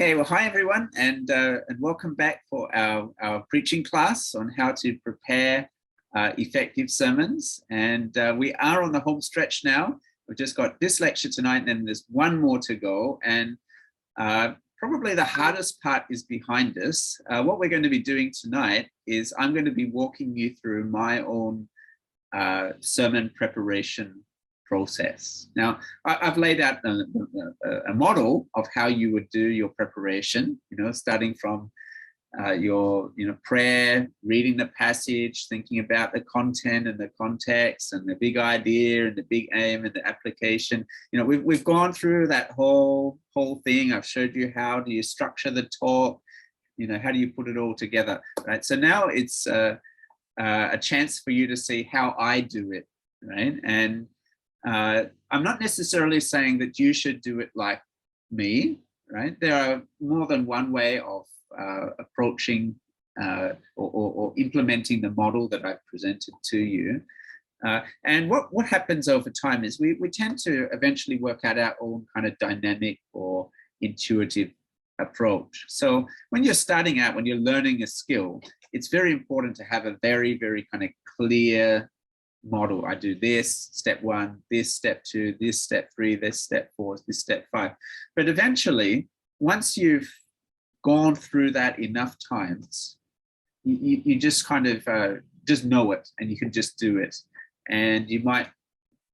Okay, well, hi everyone, and welcome back for our preaching class on how to prepare effective sermons. And we are on the home stretch now. We've just got this lecture tonight, and then there's one more to go. And probably the hardest part is behind us. What we're going to be doing tonight is I'm going to be walking you through my own sermon preparation process. Now, I've laid out a model of how you would do your preparation, starting from your prayer, reading the passage, thinking about the content and the context and the big idea and the big aim and the application. We've gone through that whole thing. I've showed you how do you structure the talk, how do you put it all together, right? So now it's a chance for you to see how I do it, right? And I'm not necessarily saying that you should do it like me, right? There are more than one way of approaching or implementing the model that I've presented to you. And what happens over time is we tend to eventually work out our own kind of dynamic or intuitive approach. So when you're starting out, when you're learning a skill, it's very important to have a very, very kind of clear model. I do this, step 1, this, step 2, this, step 3, this, step 4, this, step 5. But eventually, once you've gone through that enough times, you just kind of just know it, and you can just do it. And you might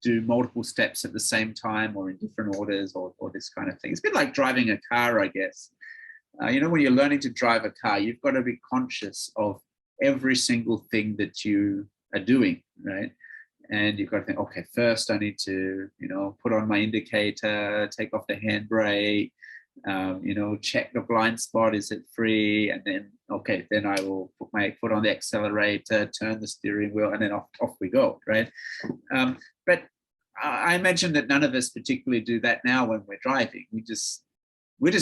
do multiple steps at the same time or in different orders or this kind of thing. It's a bit like driving a car, I guess. When you're learning to drive a car, you've got to be conscious of every single thing that you are doing, right? And you've got to think, okay, first I need to, put on my indicator, take off the handbrake, check the blind spot, is it free? And then, okay, then I will put my foot on the accelerator, turn the steering wheel, and then off we go, right? But I imagine that none of us particularly do that now when we're driving. We just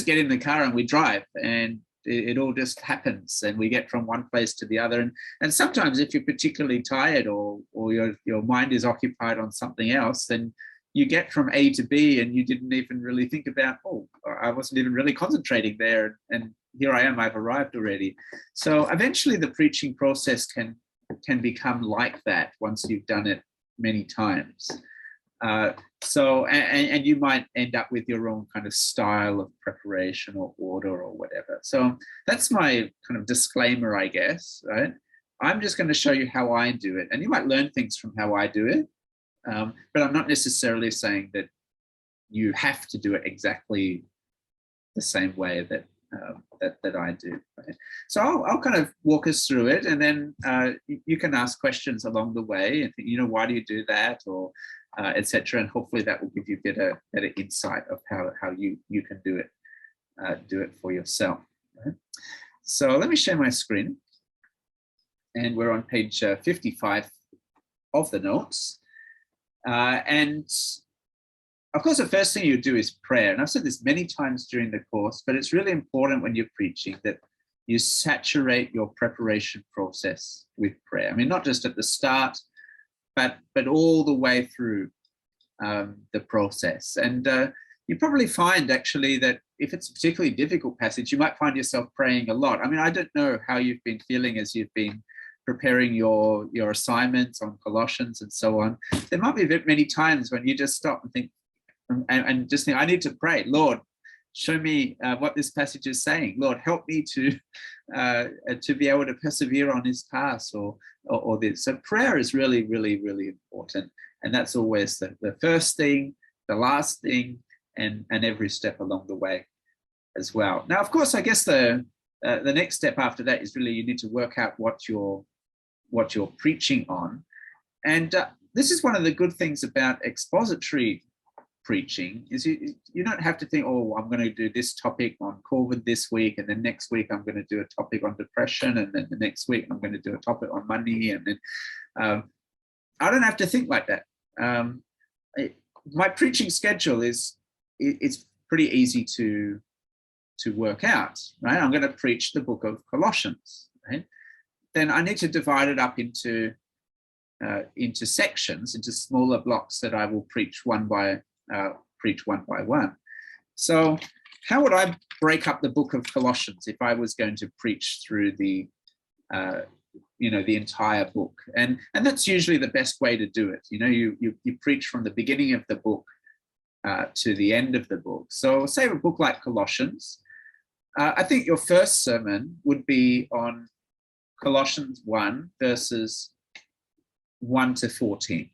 get in the car and we drive, and it all just happens, and we get from one place to the other. And sometimes if you're particularly tired or your mind is occupied on something else, then you get from A to B and you didn't even really think about, I wasn't even really concentrating there, and here I am, I've arrived already. So eventually the preaching process can become like that once you've done it many times. And you might end up with your own kind of style of preparation or order or whatever. So that's my kind of disclaimer, I guess, right? I'm just going to show you how I do it. And you might learn things from how I do it, but I'm not necessarily saying that you have to do it exactly the same way that I do. Right? So I'll kind of walk us through it, and then you can ask questions along the way and think, why do you do that, or etc. And hopefully that will give you better insight of how you can do it for yourself. Right? So let me share my screen, and we're on page 55 of the notes. And of course, the first thing you do is prayer. And I've said this many times during the course, but it's really important when you're preaching that you saturate your preparation process with prayer. I mean, not just at the start, but all the way through the process. And you probably find actually that if it's a particularly difficult passage, you might find yourself praying a lot. I mean, I don't know how you've been feeling as you've been preparing your assignments on Colossians and so on. There might be many times when you just stop and think, and just think, I need to pray. Lord, show me what this passage is saying. Lord, help me to be able to persevere on this task or this. So prayer is really, really, really important. And that's always the first thing, the last thing, and every step along the way as well. Now, of course, I guess the next step after that is really you need to work out what you're preaching on. And this is one of the good things about expository preaching is you don't have to think, I'm going to do this topic on COVID this week, and then next week I'm going to do a topic on depression, and then the next week I'm going to do a topic on money, and then I don't have to think like that. My preaching schedule it's pretty easy to work out, right? I'm going to preach the book of Colossians, right? Then I need to divide it up into sections, into smaller blocks that I will preach one by one. So how would I break up the book of Colossians if I was going to preach through the the entire book? And that's usually the best way to do it. You preach from the beginning of the book to the end of the book. So say a book like Colossians, I think your first sermon would be on Colossians 1 verses 1 to 14.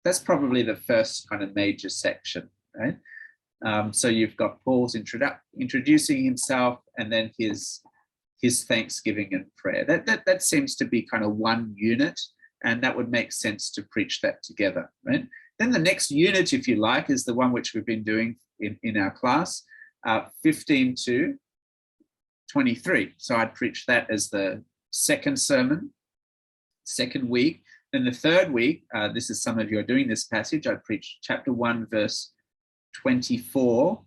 That's probably the first kind of major section, right? So you've got Paul's introducing himself, and then his thanksgiving and prayer. That seems to be kind of one unit, and that would make sense to preach that together, right? Then the next unit, if you like, is the one which we've been doing in our class, 15 to 23. So I'd preach that as the second sermon, second week. Then the third week, this is some of you are doing this passage, I'd preach chapter 1, verse 24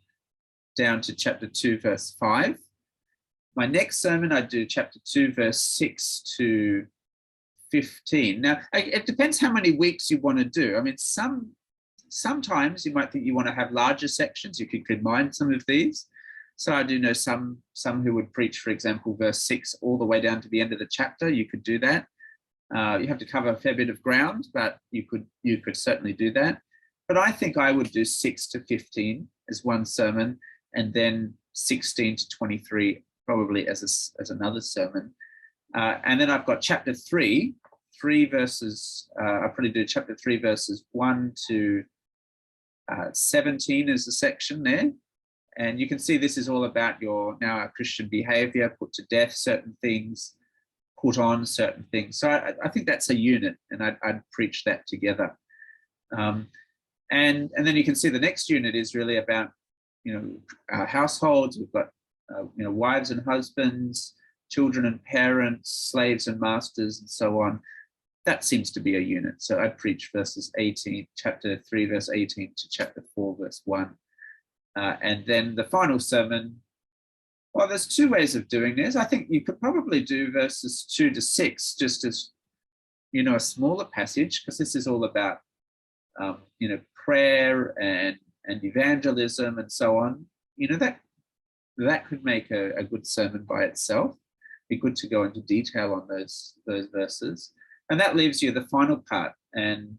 down to chapter 2, verse 5. My next sermon, I'd do chapter 2, verse 6 to 15. Now, it depends how many weeks you want to do. I mean, sometimes you might think you want to have larger sections. You could combine some of these. So I do know some who would preach, for example, verse 6 all the way down to the end of the chapter. You could do that. You have to cover a fair bit of ground, but you could certainly do that. But I think I would do 6 to 15 as one sermon, and then 16 to 23 probably as another sermon. And then I've got chapter 3 verses, I'll probably do chapter 3 verses 1 to 17 as a section there. And you can see this is all about your now Christian behavior, put to death certain things, put on certain things. So I think that's a unit, and I'd preach that together. And then you can see the next unit is really about, our households. We've got, wives and husbands, children and parents, slaves and masters, and so on. That seems to be a unit. So I'd preach chapter 3, verse 18 to chapter 4, verse 1. And then the final sermon, well, there's two ways of doing this. I think you could probably do verses 2 to 6, just as, a smaller passage, because this is all about, prayer and evangelism and so on. That could make a good sermon by itself. Be good to go into detail on those verses. And that leaves you the final part. And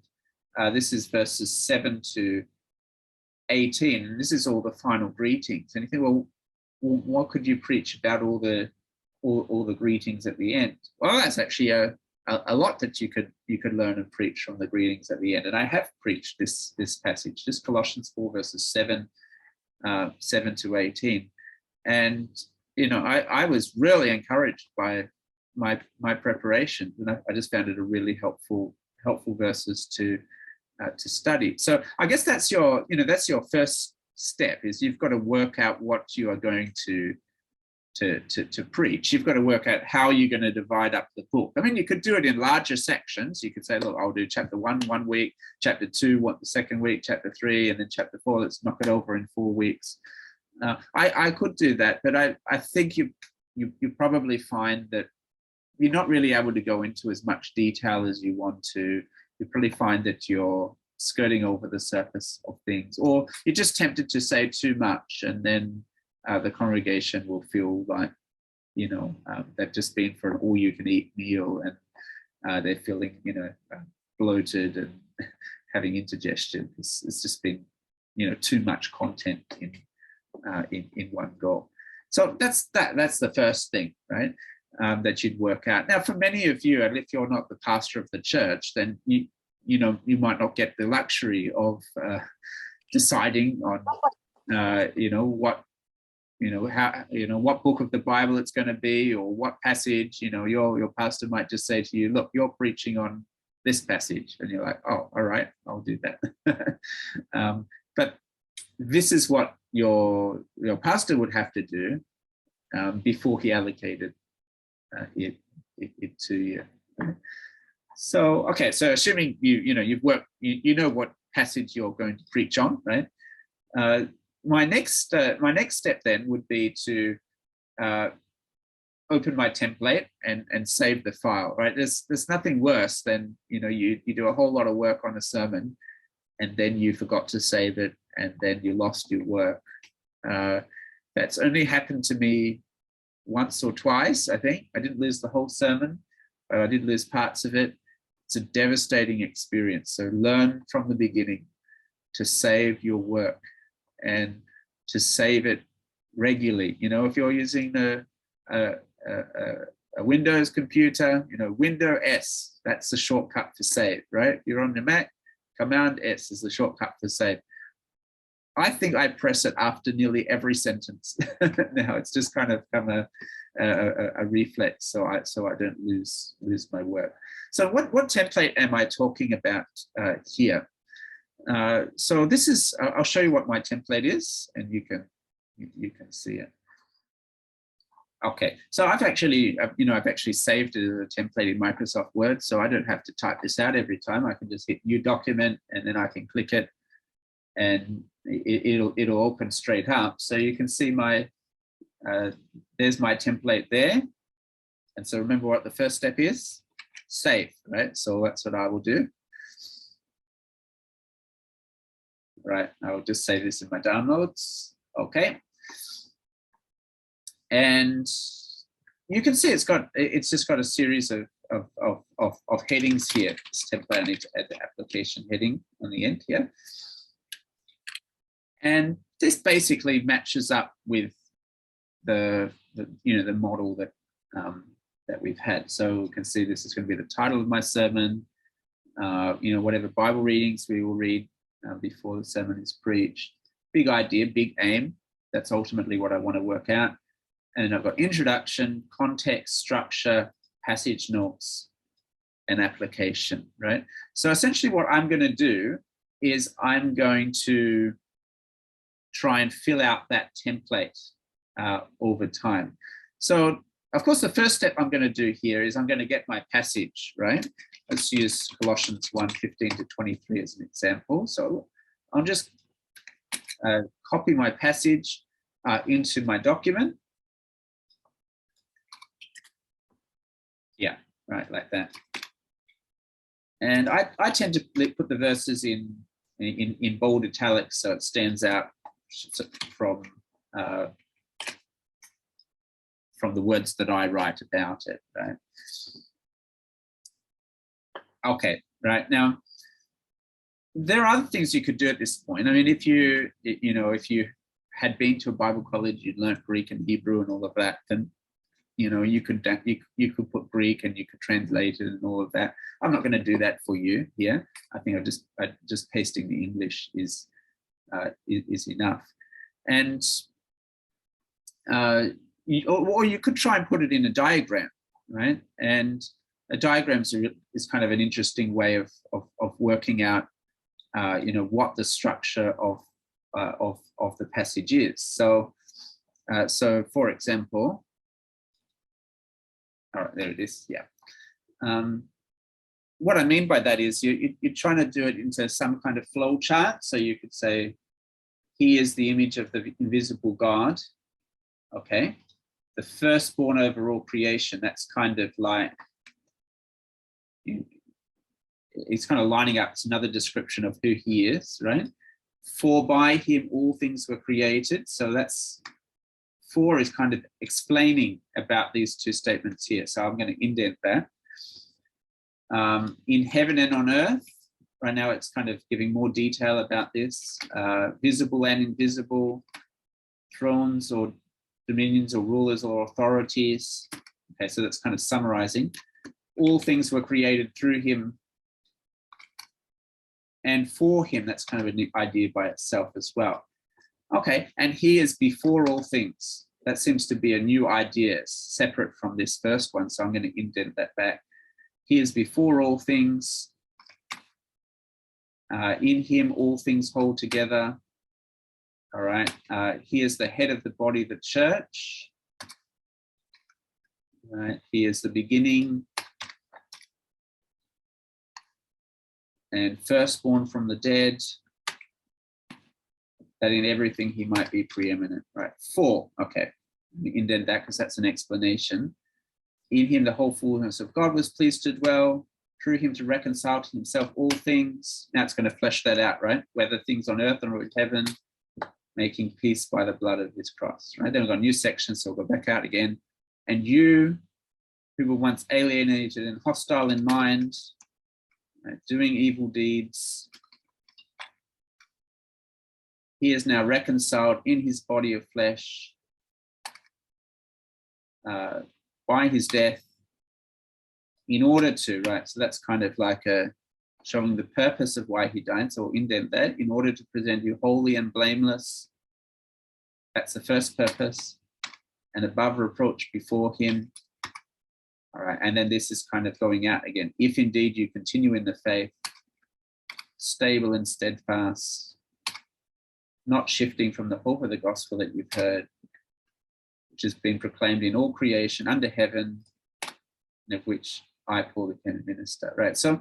this is verses 7 to 18. And this is all the final greetings. And you think, well, what could you preach about all the greetings at the end? Well, that's actually a lot that you could learn and preach from the greetings at the end. And I have preached this passage, just Colossians 4 verses 7 to 18. And I was really encouraged by my preparation, and I just found it a really helpful verses to study. So I guess that's your first step, is you've got to work out what you are going to preach. You've got to work out how you're going to divide up the book. I mean, you could do it in larger sections. You could say, look, I'll do chapter 1 1 week, chapter 2 the second week, chapter 3, and then chapter 4. Let's knock it over in 4 weeks. I could do that, but I think you probably find that you're not really able to go into as much detail as you want to. You probably find that you're skirting over the surface of things, or you're just tempted to say too much, and then the congregation will feel like, they've just been for an all-you-can-eat meal, and they're feeling, bloated and having indigestion. It's just been, too much content in one go. So that's the first thing, right? That you'd work out. Now, for many of you, and if you're not the pastor of the church, then you might not get the luxury of deciding on what book of the Bible it's going to be, or what passage. Your pastor might just say to you, look, you're preaching on this passage, and you're like, oh, all right, I'll do that. But this is what your pastor would have to do before he allocated it to you. So, okay, so assuming you've worked, you know what passage you're going to preach on, right? My next step then would be to open my template and save the file, right? There's nothing worse than you do a whole lot of work on a sermon, and then you forgot to save it, and then you lost your work. That's only happened to me once or twice, I think. I didn't lose the whole sermon, but I did lose parts of it. It's a devastating experience. So learn from the beginning to save your work and to save it regularly. You know, if you're using a Windows computer, you know, Window S, that's the shortcut for save, right? You're on the Mac, Command S is the shortcut for save. I think I press it after nearly every sentence. Now it's just kind of become a reflex, so I don't lose my work. So what template am I talking about here? So this is, I'll show you what my template is, and you can see it. Okay, so I've actually saved it as a template in Microsoft Word, so I don't have to type this out every time. I can just hit New Document, and then I can click it, and it'll open straight up. So you can see my there's my template there. And so remember what the first step is? Save, right? So that's what I will do. Right, I will just save this in my downloads. Okay. And you can see it's just got a series of headings here. This template, I need to add the application heading on the end here. And this basically matches up with the model that we've had. So we can see this is going to be the title of my sermon. Whatever Bible readings we will read before the sermon is preached. Big idea, big aim. That's ultimately what I want to work out. And I've got introduction, context, structure, passage notes, and application, right? So essentially what I'm going to do is I'm going to try and fill out that template over time. So of course, the first step I'm going to do here is I'm going to get my passage, right? Let's use Colossians 1:15-23 as an example. So I'll just copy my passage into my document. Yeah, right, like that. And I tend to put the verses in bold italics so it stands out from the words that I write about it, right? Okay, right, now there are other things you could do at this point. I mean, if you had been to a Bible college, you'd learned Greek and Hebrew and all of that, then you could put Greek and you could translate it and all of that. I'm not going to do that for you here. I think just pasting the English is enough. And or you could try and put it in a diagram, right? And a diagram is kind of an interesting way of working out, what the structure of the passage is. So for example, all right, there it is. Yeah. What I mean by that is you're trying to do it into some kind of flow chart. So you could say, he is the image of the invisible God. Okay. The firstborn over all creation. That's kind of like, it's kind of lining up. It's another description of who he is, right? For by him all things were created. So that's 4 is kind of explaining about these two statements here. So I'm going to indent that. In heaven and on earth, right now it's kind of giving more detail about this. Visible and invisible, thrones or dominions or rulers or authorities. Okay, so that's kind of summarizing. All things were created through him and for him. That's kind of a new idea by itself as well. Okay, and he is before all things. That seems to be a new idea, separate from this first one, so I'm going to indent that back. He is before all things. In him all things hold together. All right, he is the head of the body, the church. All right, he is the beginning and firstborn from the dead, that in everything he might be preeminent, right? 4, okay, indent that because that's an explanation. In him the whole fullness of God was pleased to dwell, through him to reconcile to himself all things. Now it's going to flesh that out, right? Whether things on earth or in heaven, making peace by the blood of his cross, right? Then we've got a new section, so we'll go back out again. And you, who were once alienated and hostile in mind, right, doing evil deeds, he is now reconciled in his body of flesh by his death in order to, right? So that's kind of like showing the purpose of why he died. So we'll indent that, in order to present you holy and blameless. That's the first purpose. And above reproach before him. All right, and then this is kind of going out again. If indeed you continue in the faith, stable and steadfast, not shifting from the hope of the gospel that you've heard, which has been proclaimed in all creation under heaven, and of which I, Paul, became a minister, right? So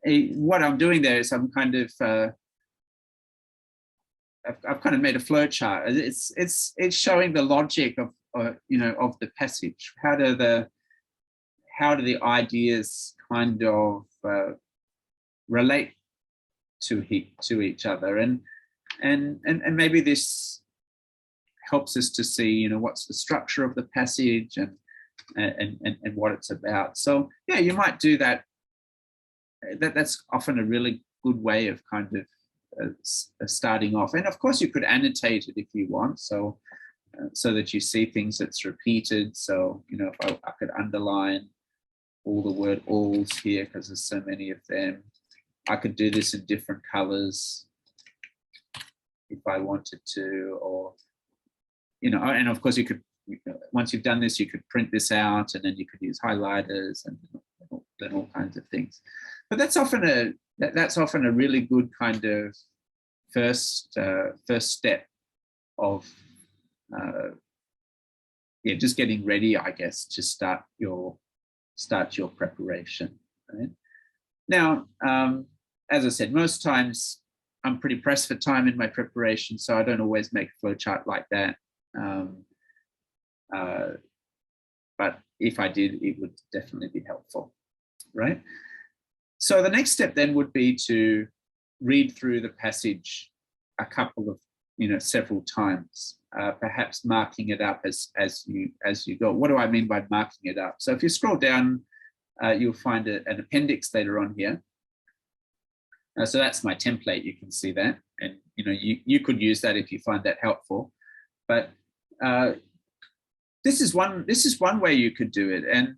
what I'm doing there is I'm kind of, I've kind of made a flow chart. It's showing the logic of, of the passage. How do the ideas kind of relate to each other, and maybe this helps us to see, what's the structure of the passage and what it's about. So yeah, you might do that. That's often a really good way of kind of starting off. And of course, you could annotate it if you want, so that you see things that's repeated. So if I could underline all the word alls here because there's so many of them. I could do this in different colors if I wanted to, or and of course you could, once you've done this, you could print this out, and then you could use highlighters and all kinds of things. But that's often a really good kind of first step of just getting ready, I guess, to start your preparation. Right? Now, as I said, most times I'm pretty pressed for time in my preparation, so I don't always make a flowchart like that. But if I did, it would definitely be helpful, right? So the next step then would be to read through the passage a couple of, several times, perhaps marking it up as you go. What do I mean by marking it up? So if you scroll down, you'll find an appendix later on here. So that's my template. You can see that, and you could use that if you find that helpful. But this is one way you could do it, and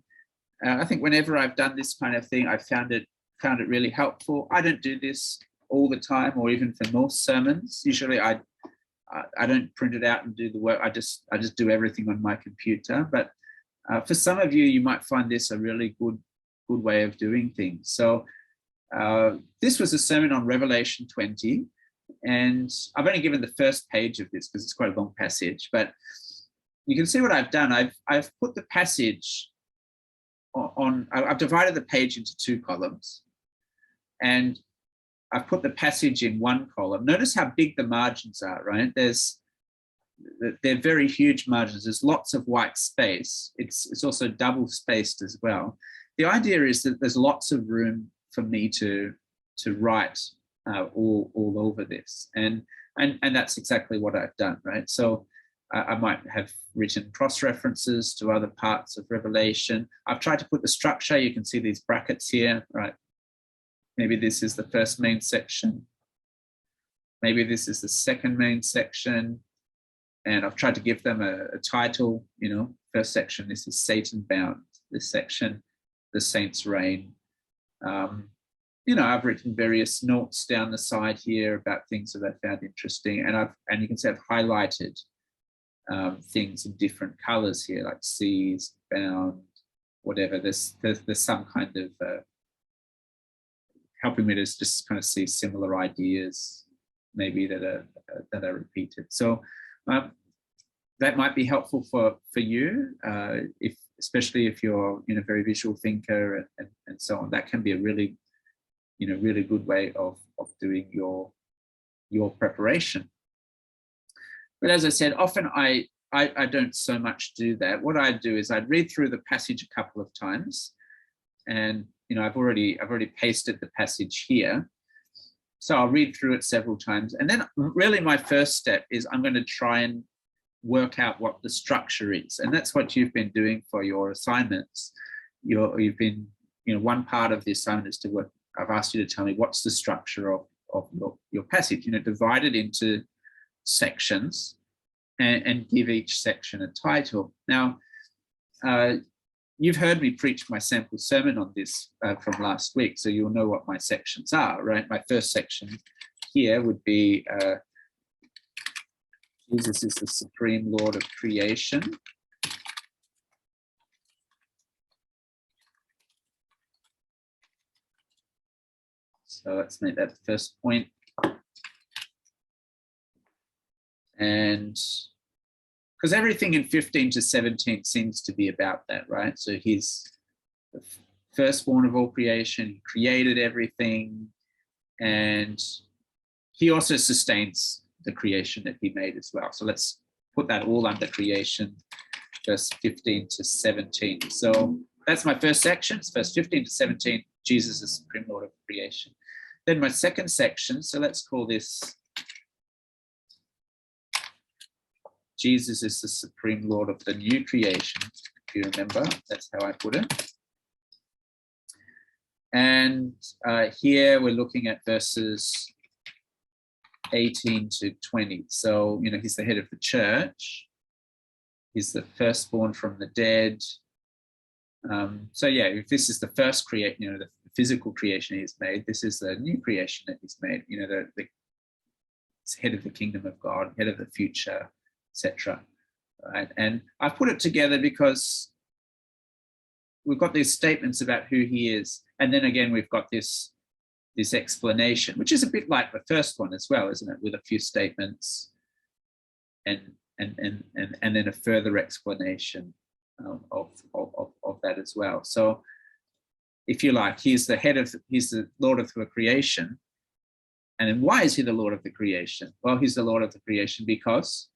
I think whenever I've done this kind of thing, I've found it really helpful. I don't do this all the time, or even for most sermons. Usually, I don't print it out and do the work. I just do everything on my computer. But for some of you, you might find this a really good way of doing things. So this was a sermon on Revelation 20, and I've only given the first page of this because it's quite a long passage. But you can see what I've done. I've put the passage on. I've divided the page into two columns, and I've put the passage in one column. Notice how big the margins are, right? They're very huge margins. There's lots of white space. It's also double spaced as well. The idea is that there's lots of room for me to write all over this, and that's exactly what I've done, right? So I might have written cross references to other parts of Revelation. I've tried to put the structure. You can see these brackets here, right? Maybe this is the first main section. Maybe this is the second main section. And I've tried to give them a title, first section, this is Satan bound. This section, the saints reign. I've written various notes down the side here about things that I found interesting. And you can see I've highlighted things in different colors here, like seized, bound, whatever. There's some kind of helping me to just kind of see similar ideas, maybe that are repeated. So that might be helpful for you, especially if you're a very visual thinker and so on. That can be a really good way of doing your preparation. But as I said, often I don't so much do that. What I do is I'd read through the passage a couple of times, and I've already pasted the passage here. So I'll read through it several times. And then really my first step is I'm going to try and work out what the structure is. And that's what you've been doing for your assignments. You've been, one part of the assignment is to work. I've asked you to tell me what's the structure of your passage, divide it into sections and give each section a title. Now, you've heard me preach my sample sermon on this from last week, so you'll know what my sections are, right? My first section here would be Jesus is the supreme Lord of creation. So let's make that the first point. And because everything in 15 to 17 seems to be about that, right? So he's the firstborn of all creation, he created everything, and he also sustains the creation that he made as well. So let's put that all under creation, verse 15 to 17. So that's my first section, it's verse 15 to 17, Jesus is supreme Lord of creation. Then my second section, so let's call this Jesus is the supreme Lord of the new creation, if you remember, that's how I put it. And here we're looking at verses 18 to 20. So, he's the head of the church. He's the firstborn from the dead. So yeah, if this is the first creation, the physical creation he's made, this is the new creation that he's made, the head of the kingdom of God, head of the future, etc. Right? And I put it together because we've got these statements about who he is, and then again we've got this explanation, which is a bit like the first one as well, isn't it? With a few statements and then a further explanation of that as well. So, if you like, he's the Lord of the creation. And then why is he the Lord of the creation? Well, he's the Lord of the creation because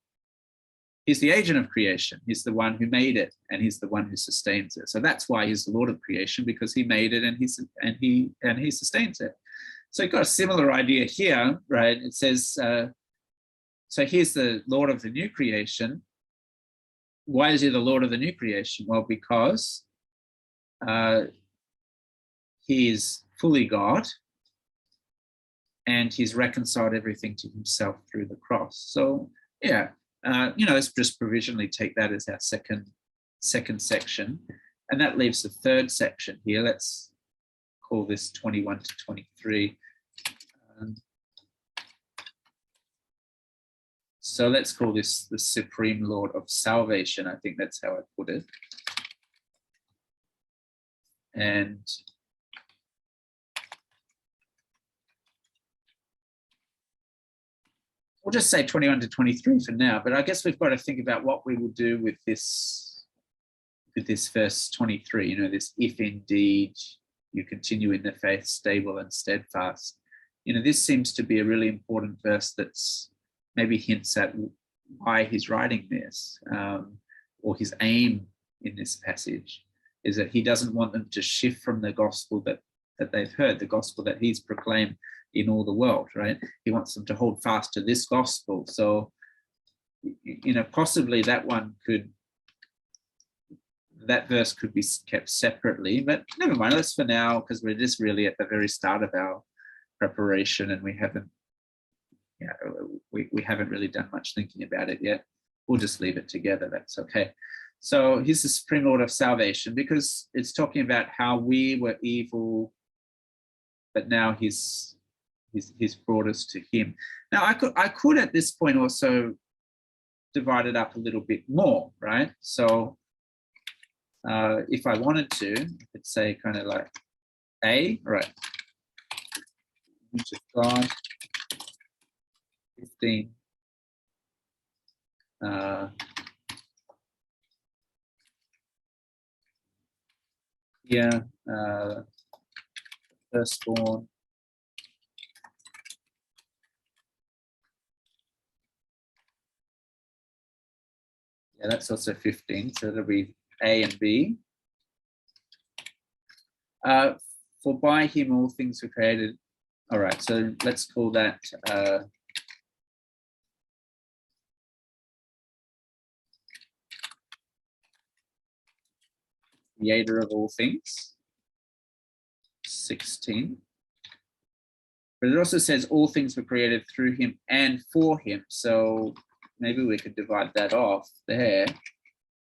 he's the agent of creation. He's the one who made it, and he's the one who sustains it. So that's why he's the Lord of creation, because he made it and he sustains it. So you've got a similar idea here, right? It says, so he's the Lord of the new creation. Why is he the Lord of the new creation? Well, because he is fully God, and he's reconciled everything to himself through the cross. So yeah, let's just provisionally take that as our second section, and that leaves the third section here. Let's call this 21 to 23. So let's call this the supreme Lord of salvation. I think that's how I put it. And we'll just say 21 to 23 for now, but I guess we've got to think about what we will do with this verse 23, this if indeed you continue in the faith, stable and steadfast. This seems to be a really important verse that's maybe hints at why he's writing this, or his aim in this passage is that he doesn't want them to shift from the gospel that they've heard, the gospel that he's proclaimed in all the world, right? He wants them to hold fast to this gospel. So, possibly that verse could be kept separately, but never mind, let's for now, because we're just really at the very start of our preparation and we haven't really done much thinking about it yet. We'll just leave it together, that's okay. So he's the supreme Lord of salvation because it's talking about how we were evil, but now he's brought us to him. Now I could at this point also divide it up a little bit more, right? So if I wanted to, I could say kind of like A, right? Image of God, 15. Yeah, firstborn. Yeah, that's also 15, so it'll be A and B. For by him all things were created All right, so let's call that creator of all things, 16. But it also says all things were created through him and for him. So maybe we could divide that off there.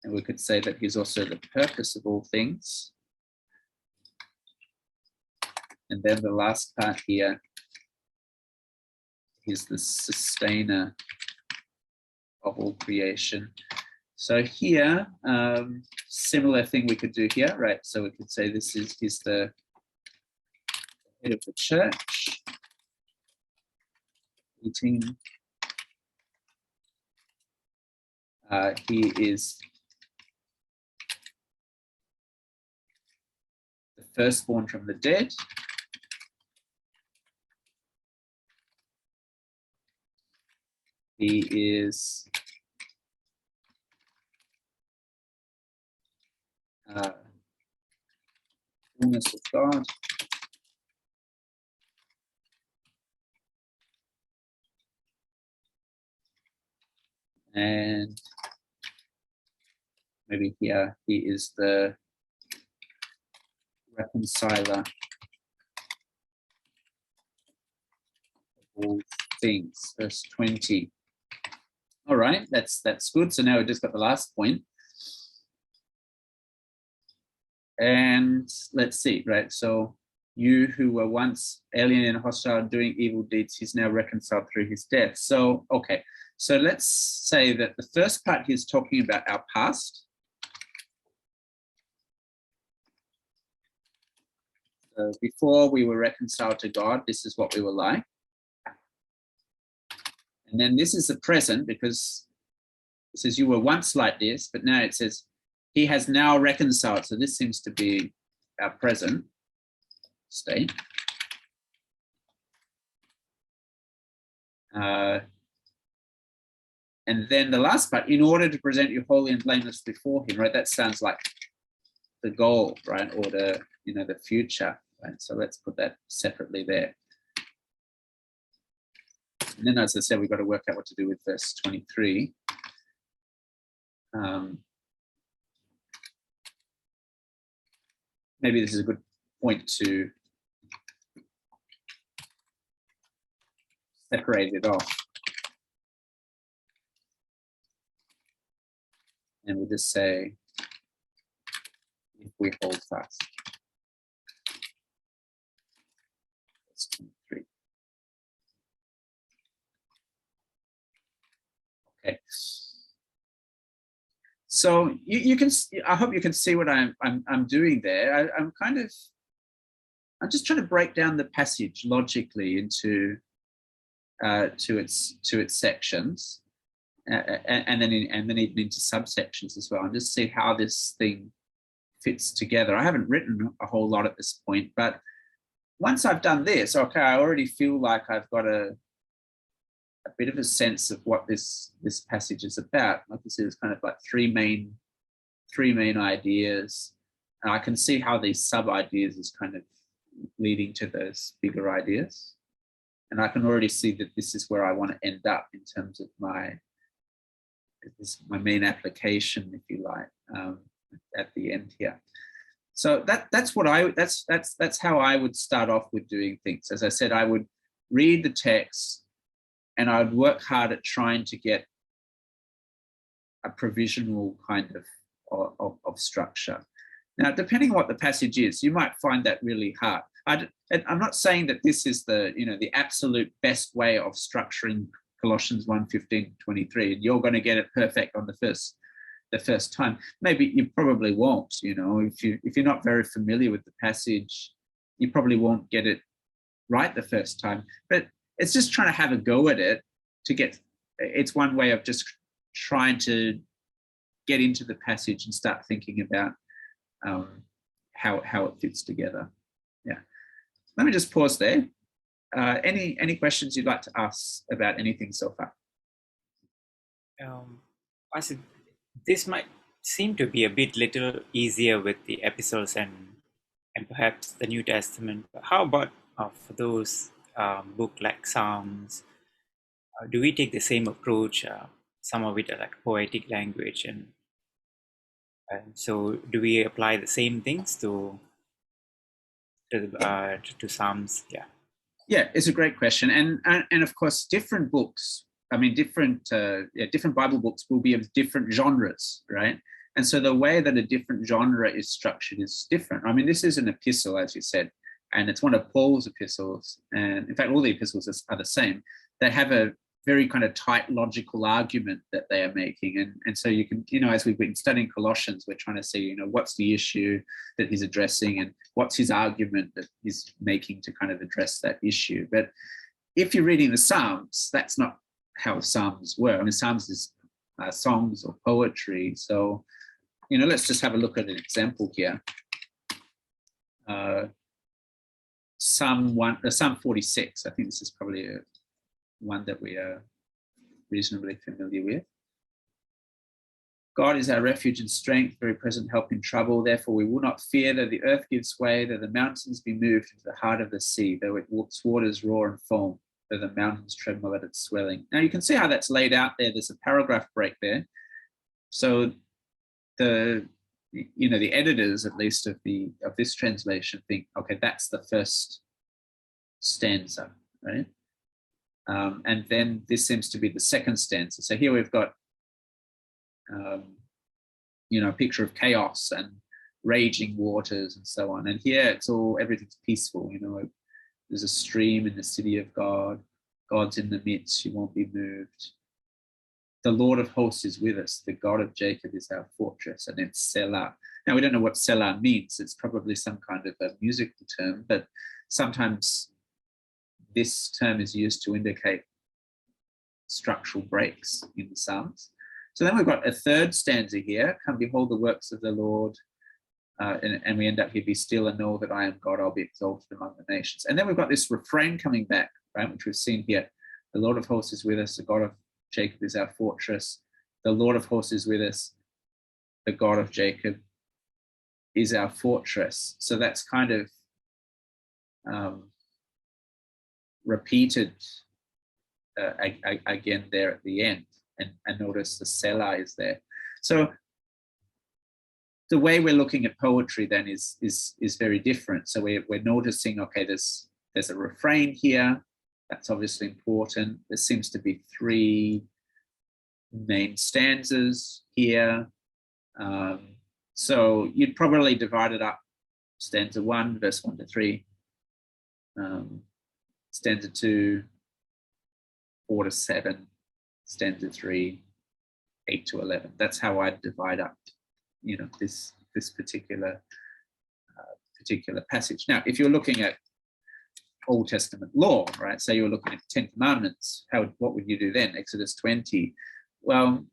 And we could say that he's also the purpose of all things. And then the last part here is the sustainer of all creation. So here, similar thing we could do here, right? So we could say he's the head of the church. 18. He is the firstborn from the dead. He is fullness of God. And maybe here he is the reconciler of all things, verse 20. All right, that's good. So now we've just got the last point. And let's see, right? So you who were once alien and hostile, doing evil deeds, he's now reconciled through his death. So, okay. So let's say that the first part he's talking about our past. So before we were reconciled to God, this is what we were like. And then this is the present, because it says you were once like this, but now it says he has now reconciled. So this seems to be our present state. And then the last part, in order to present you holy and blameless before him, right? That sounds like the goal, right? Or the, the future, right? So let's put that separately there. And then, as I said, we've got to work out what to do with verse 23. Maybe this is a good point to separate it off. And we'll just say, if we hold fast. That's 23. Okay. So you can, I hope you can see what I'm doing there. I'm just trying to break down the passage logically into to its sections, and then even into subsections as well, and just see how this thing fits together. I haven't written a whole lot at this point, but once I've done this, okay, I already feel like I've got a bit of a sense of what this passage is about. Like I said, it's kind of like three main ideas, and I can see how these sub ideas is kind of leading to those bigger ideas. And I can already see that this is where I want to end up in terms of my main application, if you like, at the end here. So that's how I would start off with doing things. As I said, I would read the text and I would work hard at trying to get a provisional kind of structure. Now, depending on what the passage is, you might find that really hard. I'm not saying that this is the absolute best way of structuring Colossians 1:15-23, and you're going to get it perfect on the first time. Maybe you probably won't. If you're not very familiar with the passage, you probably won't get it right the first time. But it's just trying to have a go at it it's one way of just trying to get into the passage and start thinking about how it fits together. Yeah. Let me just pause there. Any questions you'd like to ask about anything so far? This might seem to be a bit little easier with the epistles and perhaps the New Testament. But how about for those book like Psalms, do we take the same approach? Some of it are like poetic language, and so do we apply the same things to Psalms? Yeah. Yeah, it's a great question, and of course, different books. I mean, different Bible books will be of different genres, right? And so the way that a different genre is structured is different. I mean, this is an epistle, as you said, and it's one of Paul's epistles. And in fact, all the epistles are the same. They have a very kind of tight logical argument that they are making. And so you can, as we've been studying Colossians, we're trying to see, what's the issue that he's addressing and what's his argument that he's making to kind of address that issue. But if you're reading the Psalms, that's not how Psalms work. I mean, Psalms is songs or poetry. So, let's just have a look at an example here. Psalm 46. I think this is probably one that we are reasonably familiar with. God is our refuge and strength, very present help in trouble. Therefore, we will not fear, though the earth gives way, though the mountains be moved into the heart of the sea, though its waters roar and foam, though the mountains tremble at its swelling. Now, you can see how that's laid out there. There's a paragraph break there. So the editors, at least of this translation, think, okay, that's the first stanza, right? And then this seems to be the second stanza. So here we've got, a picture of chaos and raging waters and so on. And here everything's peaceful. There's a stream in the city of God. God's in the midst. You won't be moved. The Lord of hosts is with us. The God of Jacob is our fortress. And it's Selah. Now, we don't know what Selah means. It's probably some kind of a musical term, but sometimes this term is used to indicate structural breaks in the Psalms. So then we've got a third stanza here. Come behold the works of the Lord. And we end up here, be still and know that I am God. I'll be exalted among the nations. And then we've got this refrain coming back, right, which we've seen here. The Lord of hosts is with us. The God of Jacob is our fortress. The Lord of hosts is with us. The God of Jacob is our fortress. So that's kind of repeated again there at the end. And notice the Selah is there. So the way we're looking at poetry then is very different. So we're noticing, okay, there's a refrain here. That's obviously important. There seems to be 3 main stanzas here. So you'd probably divide it up. Stanza 1, verse 1 to 3. Stanza 2, 4 to 7. Stanza 3, 8 to 11. That's how I'd divide up, this particular passage. Now, if you're looking at Old Testament law, right? Say you're looking at the 10 Commandments, what would you do then? Exodus 20. Well,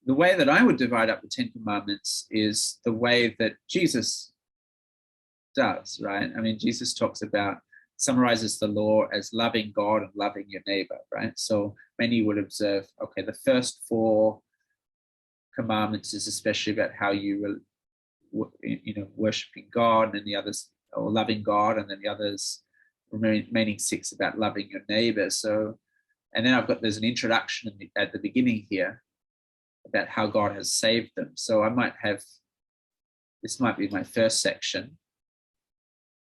the way that I would divide up the 10 Commandments is the way that Jesus does, right? I mean, Jesus summarizes the law as loving God and loving your neighbor, right? So many would observe, okay, the first 4 commandments is especially about how you worshiping God, and the others, or loving God, and then the others, remaining 6 about loving your neighbor. So, and then there's an introduction at the beginning here about how God has saved them. So this might be my first section.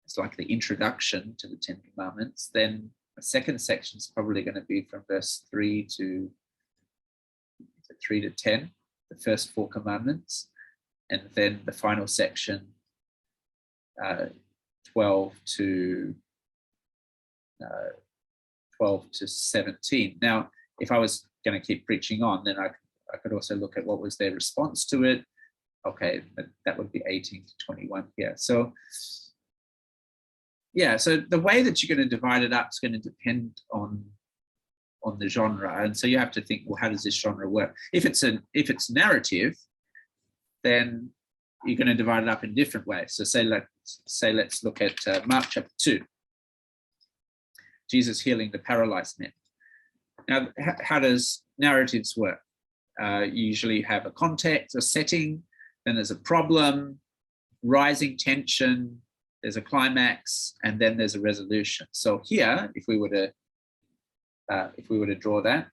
It's like the introduction to the 10 Commandments. Then the second section is probably going to be from verse 3 to 10, the first 4 commandments. And then the final section, 12 to 17. Now, if I was going to keep preaching on, then I could also look at what was their response to it. Okay, that would be 18 to 21 here. So, yeah, so the way that you're going to divide it up is going to depend on the genre. And so you have to think, well, how does this genre work? If it's narrative, then you're going to divide it up in different ways. So let's look at Mark chapter 2. Jesus healing the paralyzed man. Now, how does narratives work? You usually have a context, a setting, then there's a problem, rising tension, there's a climax, and then there's a resolution. So here, if we were to draw that,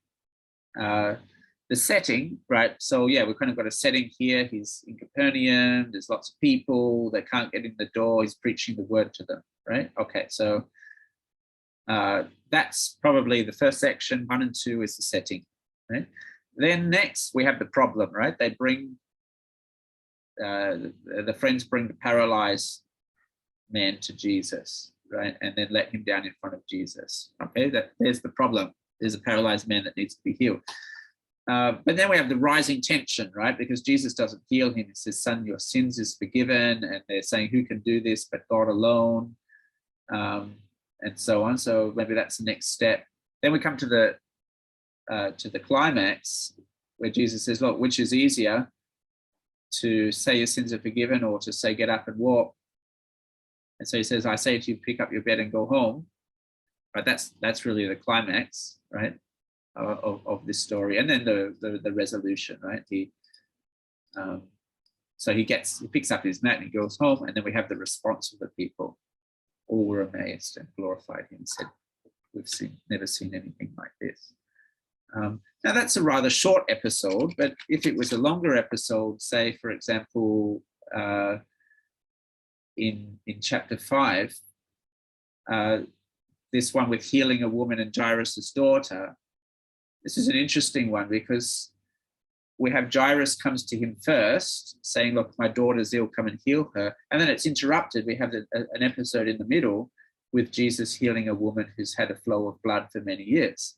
the setting, right? So yeah, we've kind of got a setting here. He's in Capernaum. There's lots of people. They can't get in the door. He's preaching the word to them, right? Okay, so that's probably the first section. 1 and 2 is the setting, right? Then next we have the problem, right? They bring the friends bring the paralyzed man to Jesus, right? And then let him down in front of Jesus. Okay, there's the problem. There's a paralyzed man that needs to be healed. But then we have the rising tension, right? Because Jesus doesn't heal him. He says, son, your sins is forgiven. And they're saying, who can do this but God alone? And so on. So maybe that's the next step. Then we come to the climax where Jesus says, look, which is easier, to say your sins are forgiven or to say get up and walk? And so he says, I say to you, pick up your bed and go home. Right? That's really the climax, right, of this story. And then the resolution, right? So he picks up his mat and he goes home, and then we have the response of the people. All were amazed and glorified him and said, we've never seen anything like this. Now that's a rather short episode, but if it was a longer episode, say for example, in chapter 5, this one with healing a woman and Jairus's daughter, this is an interesting one because we have Jairus comes to him first saying, look, my daughter's ill, come and heal her. And then it's interrupted. We have an episode in the middle with Jesus healing a woman who's had a flow of blood for many years.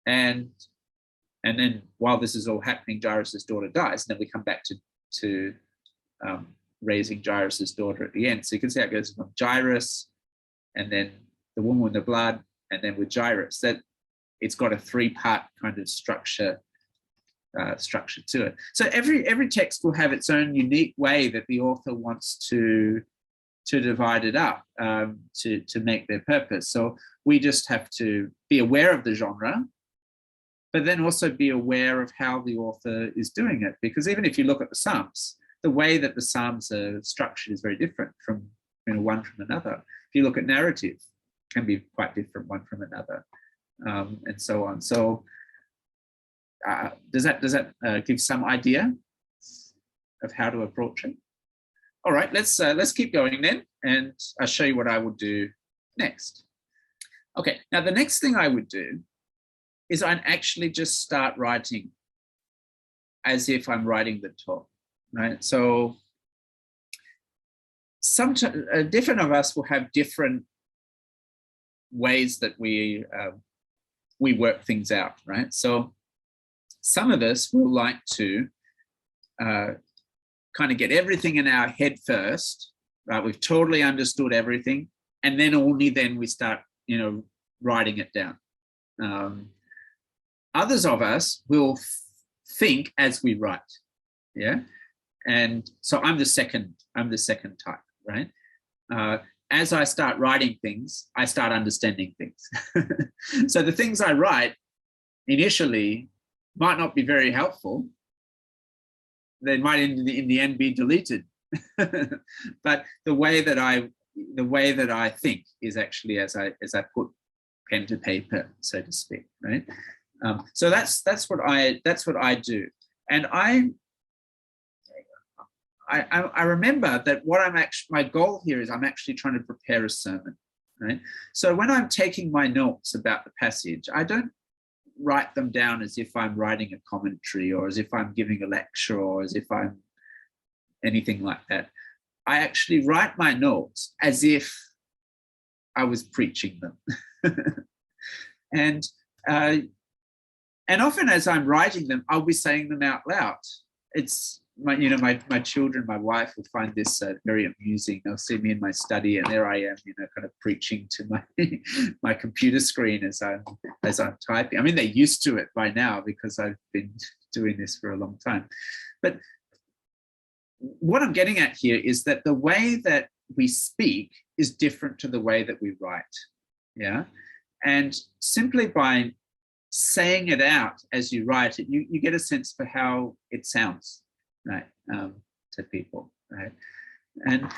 And then while this is all happening, Jairus' daughter dies. And then we come back to raising Jairus' daughter at the end. So you can see how it goes from Jairus, and then the woman with the blood, and then with Jairus. That it's got a 3-part kind of structure to it. So every text will have its own unique way that the author wants to divide it up to make their purpose. So we just have to be aware of the genre, but then also be aware of how the author is doing it. Because even if you look at the Psalms, the way that the Psalms are structured is very different from one from another. If you look at narrative, it can be quite different one from another, and so on. So does that give some idea of how to approach it? All right, let's keep going then, and I'll show you what I would do next. Okay, now the next thing I would do is I'd actually just start writing as if I'm writing the talk, right? So sometimes different of us will have different ways that we work things out, right? So some of us will like to kind of get everything in our head first, right? We've totally understood everything, and then only then we start, writing it down. Others of us will think as we write, yeah. And so I'm the second type, right? As I start writing things, I start understanding things. So the things I write initially might not be very helpful. They might in the end be deleted. But the way that I think is actually as I put pen to paper, so to speak, right? So that's what I do. And I remember that my goal here is I'm actually trying to prepare a sermon, right? So when I'm taking my notes about the passage, I don't write them down as if I'm writing a commentary or as if I'm giving a lecture or as if I'm anything like that. I actually write my notes as if I was preaching them. And often as I'm writing them, I'll be saying them out loud. It's my children, my wife will find this very amusing. They'll see me in my study, and there I am, kind of preaching to my computer screen as I'm typing. I mean, they're used to it by now because I've been doing this for a long time. But what I'm getting at here is that the way that we speak is different to the way that we write. Yeah, and simply by saying it out as you write it, you get a sense for how it sounds, right, to people, right? And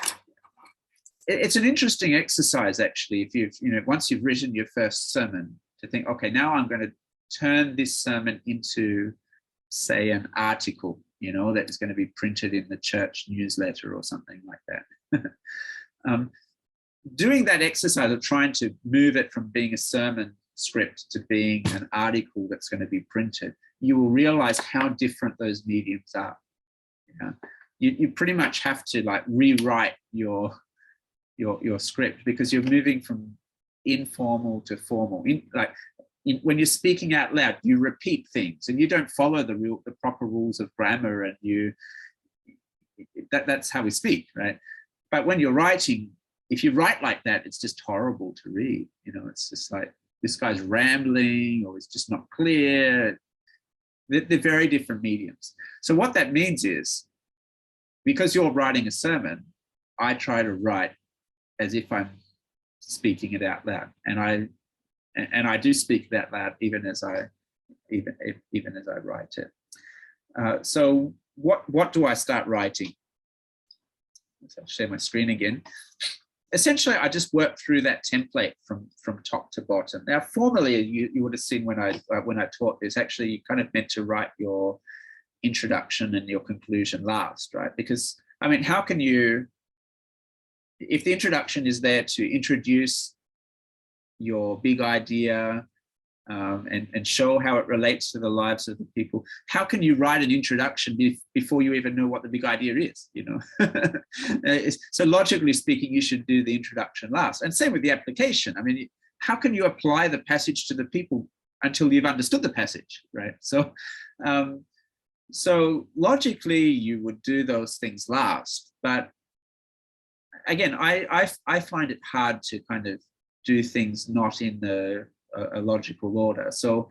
it's an interesting exercise, actually, if you've, once you've written your first sermon, to think, okay, now I'm going to turn this sermon into, say, an article, that is going to be printed in the church newsletter or something like that. Doing that exercise of trying to move it from being a sermon script to being an article that's going to be printed, you will realize how different those mediums are. You pretty much have to like rewrite your script, because you're moving from informal to formal. When you're speaking out loud, you repeat things and you don't follow the proper rules of grammar, and that's how we speak, right? But when you're writing, if you write like that, it's just horrible to read. It's just like, this guy's rambling, or it's just not clear. They're very different mediums. So what that means is, because you're writing a sermon, I try to write as if I'm speaking it out loud, and I do speak that loud even as I write it. So what do I start writing? I'll share my screen again. Essentially, I just work through that template from top to bottom. Now, formally, you would have seen when I taught this, actually, you kind of meant to write your introduction and your conclusion last, right? Because, I mean, how can you, if the introduction is there to introduce your big idea and show how it relates to the lives of the people, how can you write an introduction before you even know what the big idea is? So logically speaking, you should do the introduction last. And same with the application. I mean, how can you apply the passage to the people until you've understood the passage, right? So logically, you would do those things last. But again, I find it hard to kind of do things not in a logical order. So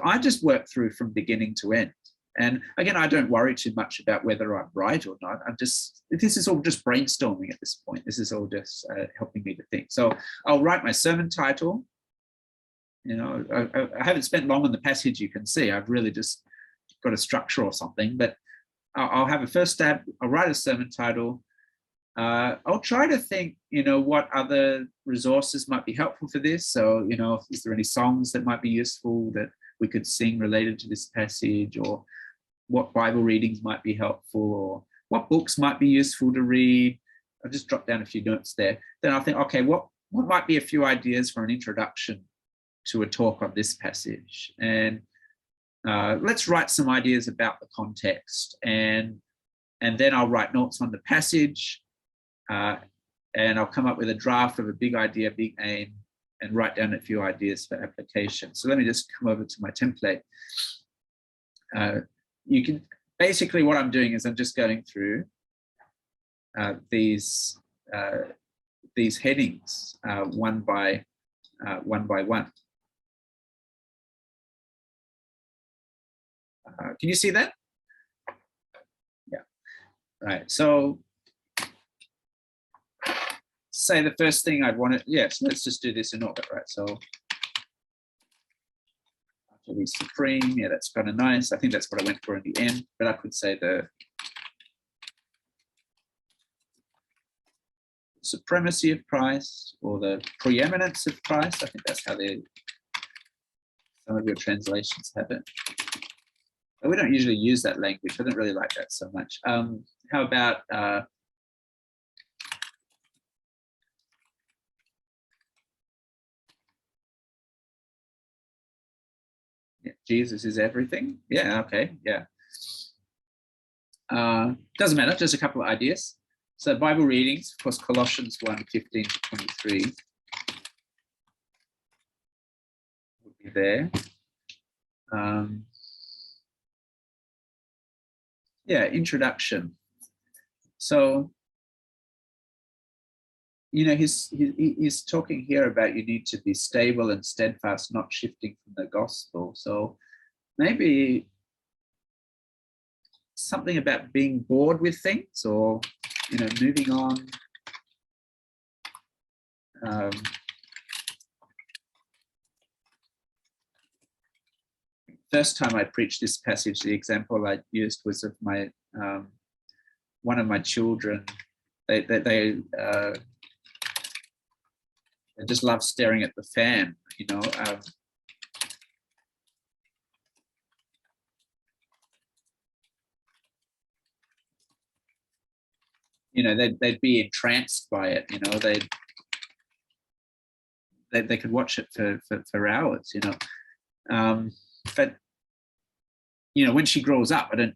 I just work through from beginning to end. And again, I don't worry too much about whether I'm right or not. This is all just brainstorming at this point. This is all just helping me to think. So I'll write my sermon title. I haven't spent long on the passage, you can see. I've really just got a structure or something, but I'll have a first stab. I'll write a sermon title. I'll try to think, what other resources might be helpful for this. So, is there any songs that might be useful that we could sing related to this passage, or what Bible readings might be helpful, or what books might be useful to read. I'll just drop down a few notes there. Then I'll think, okay, what might be a few ideas for an introduction to a talk on this passage? And let's write some ideas about the context, and then I'll write notes on the passage. And I'll come up with a draft of a big idea, big aim, and write down a few ideas for application. So let me just come over to my template. You can basically, what I'm doing is I'm just going through these headings one by one. Can you see that? Yeah. Right. So say the first thing I'd want to, yes, let's just do this in order, right? So utterly supreme, yeah, that's kind of nice. I think that's what I went for in the end, but I could say the supremacy of Christ, or the preeminence of Christ. I think that's how some of your translations have it. But we don't usually use that language. I don't really like that so much. How about Jesus is everything? Yeah, okay, yeah. Doesn't matter, just a couple of ideas. So Bible readings, of course, Colossians 1:15 to 23 would be there. Yeah, introduction. So, he's talking here about you need to be stable and steadfast, not shifting from the gospel. So maybe something about being bored with things, or, moving on. First time I preached this passage, the example I used was of my one of my children. They I just love staring at the fan, you know. You know, they'd be entranced by it, you know. They could watch it for hours, you know. But you know, when she grows up, I don't,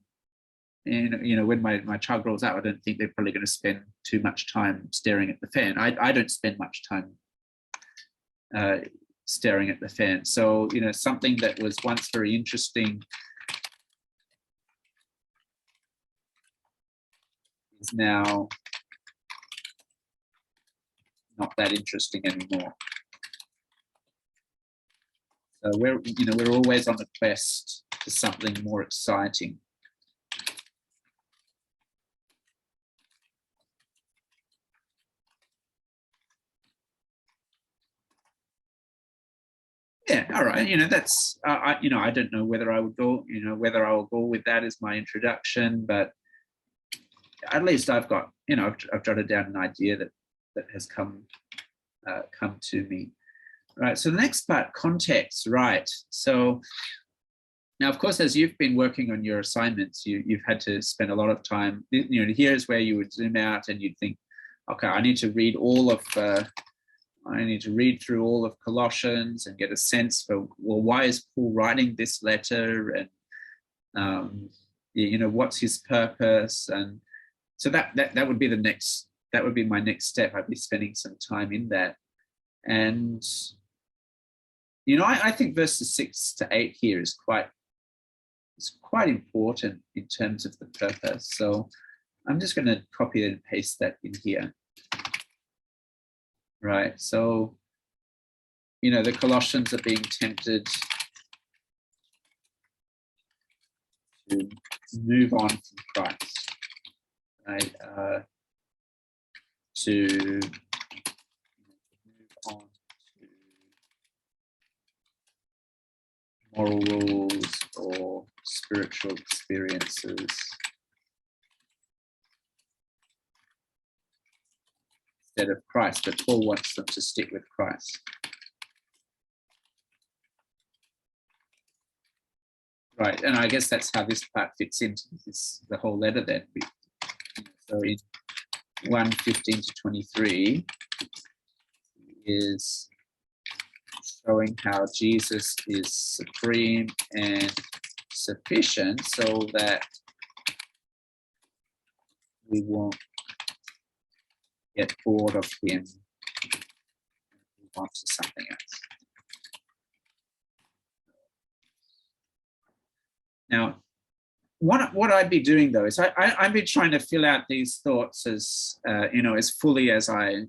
you know, when my child grows up, I don't think they're probably going to spend too much time staring at the fan. I don't spend much time staring at the fan. So, you know, something that was once very interesting is now not that interesting anymore. So we're always on the quest for something more exciting. Yeah, all right. You know, that's you know, I don't know whether I would go, you know, whether I will go with that as my introduction, but at least I've got, you know, I've jotted down an idea that has come to me. Right. So the next part, context. Right. So now, of course, as you've been working on your assignments, you've had to spend a lot of time. You know, here's where you would zoom out and you'd think, okay, I need to read through all of Colossians and get a sense for, well, why is Paul writing this letter, and you know, what's his purpose? And so that would be my next step. I'd be spending some time in that. And you know, I think verses 6 to 8 here is quite important in terms of the purpose. So I'm just going to copy and paste that in here. Right. So, you know, the Colossians are being tempted to move on from Christ, right? To move on to moral rules or spiritual experiences instead of Christ, but Paul wants them to stick with Christ. Right, and I guess that's how this part fits into the whole letter then. So in 1:15 to 23 is showing how Jesus is supreme and sufficient so that we won't get bored of him and move on to something else. Now, what I'd be doing though is I'd be trying to fill out these thoughts as you know, as fully as I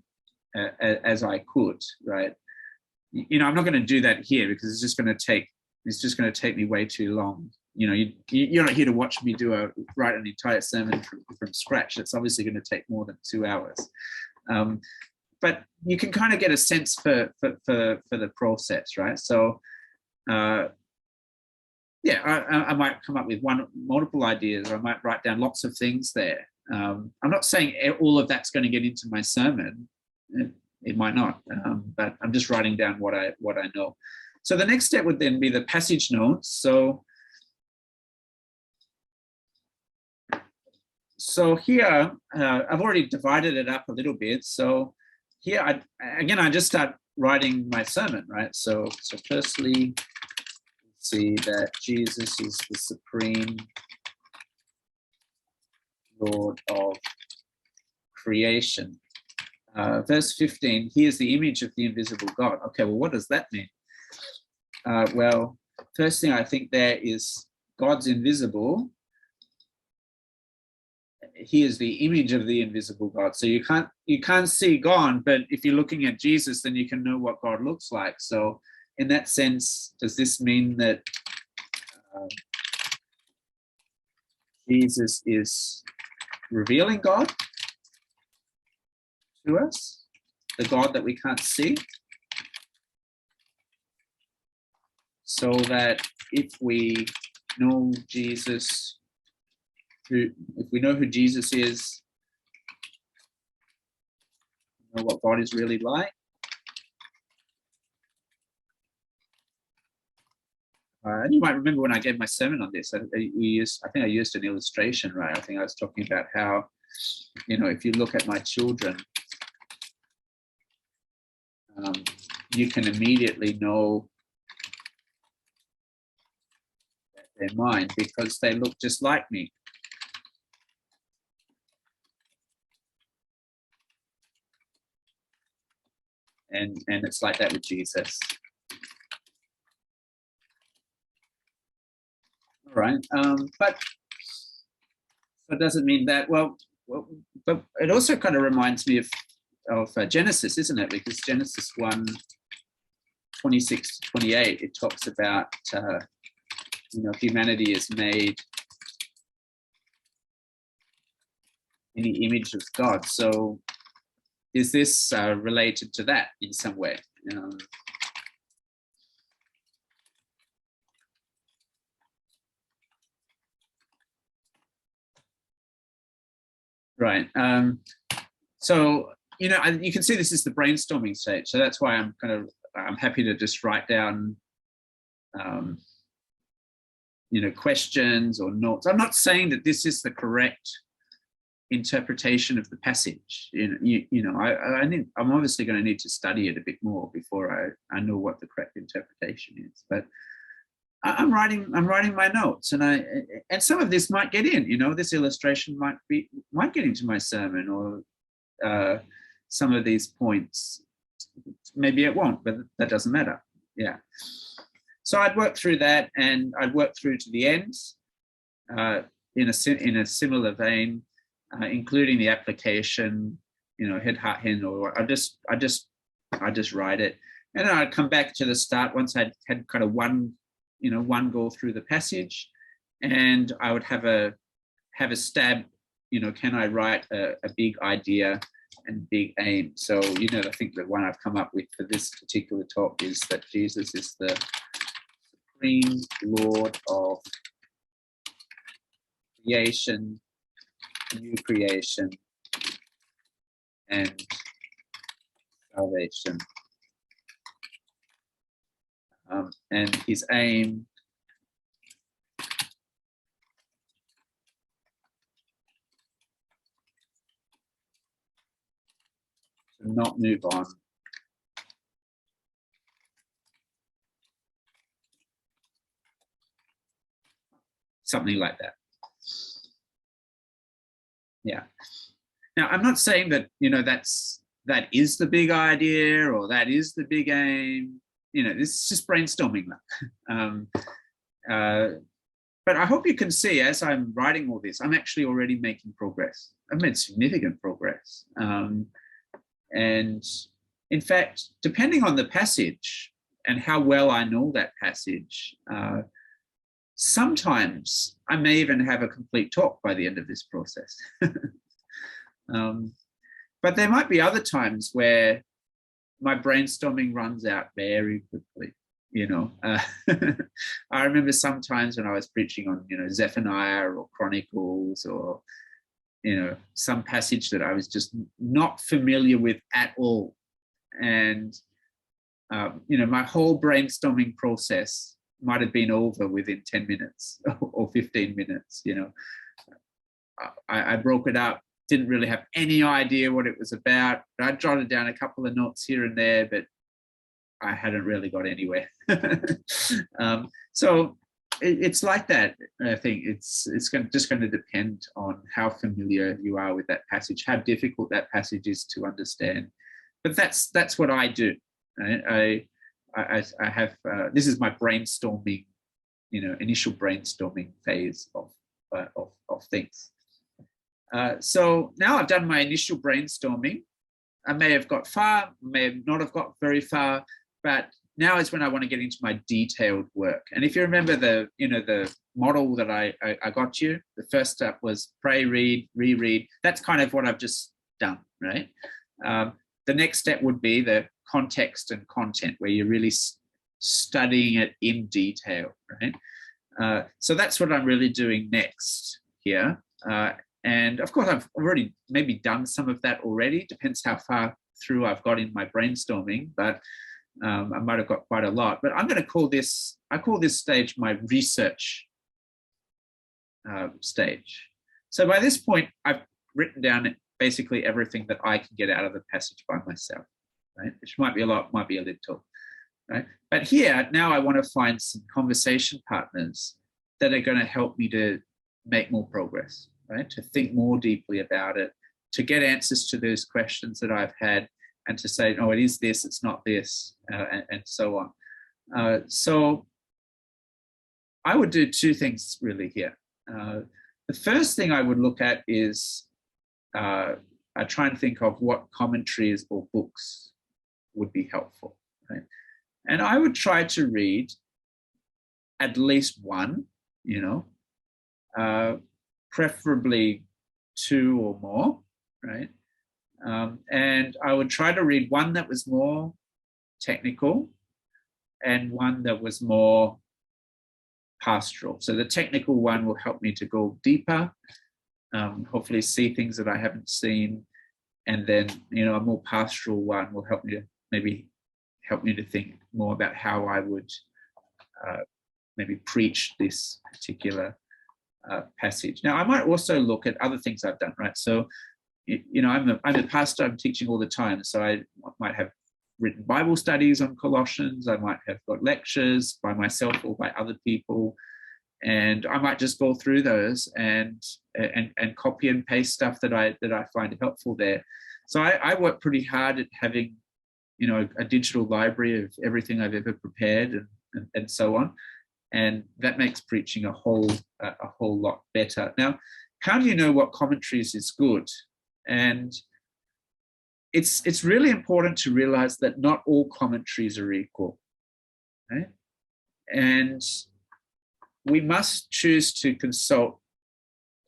could, right? You know, I'm not going to do that here because it's just going to take me way too long. You know, you're not here to watch me write an entire sermon from scratch. It's obviously going to take more than 2 hours. But you can kind of get a sense for the process, right? So, yeah, I might come up with multiple ideas. Or I might write down lots of things there. I'm not saying all of that's going to get into my sermon. It might not, but I'm just writing down what I know. So the next step would then be the passage notes. So here, I've already divided it up a little bit. So here, I just start writing my sermon, right? So firstly, see that Jesus is the supreme Lord of creation. Verse 15, he is the image of the invisible God. Okay, well, what does that mean? Well, first thing I think there is God's invisible. He is the image of the invisible God. So you can't see God, but if you're looking at Jesus, then you can know what God looks like. So in that sense, does this mean that Jesus is revealing God to us, the God that we can't see? So that if we know Jesus, if we know who Jesus is, know what God is really like. And you might remember when I gave my sermon on this, I think I used an illustration, right? I think I was talking about how, if you look at my children, you can immediately know that they're mine because they look just like me. And it's like that with Jesus. All right, but it doesn't mean that. Well, but it also kind of reminds me of Genesis, isn't it? Because Genesis 1:26-28, it talks about humanity is made in the image of God. So is this related to that in some way? Right. So, you can see this is the brainstorming stage. So that's why I'm happy to just write down, questions or notes. I'm not saying that this is the correct interpretation of the passage. I'm obviously going to need to study it a bit more before I know what the correct interpretation is. But I'm writing my notes, and some of this might get in. This illustration might get into my sermon, or some of these points. Maybe it won't, but that doesn't matter. Yeah. So I'd work through that, and I'd work through to the end in a similar vein, including the application. Head, heart, hen, or I just write it, and then I'd come back to the start once I'd had kind of one go through the passage, and I would have a stab. Can I write a big idea and big aim? So I think the one I've come up with for this particular talk is that Jesus is the supreme Lord of creation, new creation, and salvation. And his aim to not move on, something like that. Yeah. Now, I'm not saying that that is the big idea or that is the big aim. This is just brainstorming. But I hope you can see, as I'm writing all this, I'm actually already making progress. I've made significant progress. And in fact, depending on the passage and how well I know that passage, sometimes I may even have a complete talk by the end of this process. But there might be other times where my brainstorming runs out very quickly. I remember sometimes when I was preaching on, Zephaniah or Chronicles, or, some passage that I was just not familiar with at all. And, my whole brainstorming process might have been over within 10 minutes or 15 minutes. I broke it up, didn't really have any idea what it was about. I jotted down a couple of notes here and there, but I hadn't really got anywhere. So it's like that. I think it's just going to depend on how familiar you are with that passage, how difficult that passage is to understand. But that's what I do. Right? I have this is my brainstorming, initial brainstorming phase of things. So now I've done my initial brainstorming. I may have got far, may not have got very far, but now is when I want to get into my detailed work. And if you remember the model that I got you, the first step was pray, read, reread. That's kind of what I've just done, right? The next step would be the context and content, where you're really studying it in detail, right? So that's what I'm really doing next here. And of course, I've already maybe done some of that already. Depends how far through I've got in my brainstorming. But I might have got quite a lot, but I'm going to call this, I call this stage my research stage. So by this point, I've written down basically everything that I can get out of the passage by myself, right? Which might be a lot, might be a little, right? But here, now I want to find some conversation partners that are going to help me to make more progress, right? To think more deeply about it, to get answers to those questions that I've had, and to say, oh, it is this, it's not this, and so on. So I would do two things really here. The first thing I would look at is I try and think of what commentaries or books would be helpful, right? And I would try to read at least one, preferably two or more, right? And I would try to read one that was more technical and one that was more pastoral. So the technical one will help me to go deeper, hopefully see things that I haven't seen. And then, a more pastoral one will help me to maybe help me to think more about how I would maybe preach this particular passage. Now, I might also look at other things I've done, right? So, I'm a pastor, I'm teaching all the time. So I might have written Bible studies on Colossians. I might have got lectures by myself or by other people. And I might just go through those and copy and paste stuff that I find helpful there. So I work pretty hard at having, a digital library of everything I've ever prepared and so on. And that makes preaching a whole lot better. Now, how do you know what commentaries is good? And it's really important to realize that not all commentaries are equal, right? And we must choose to consult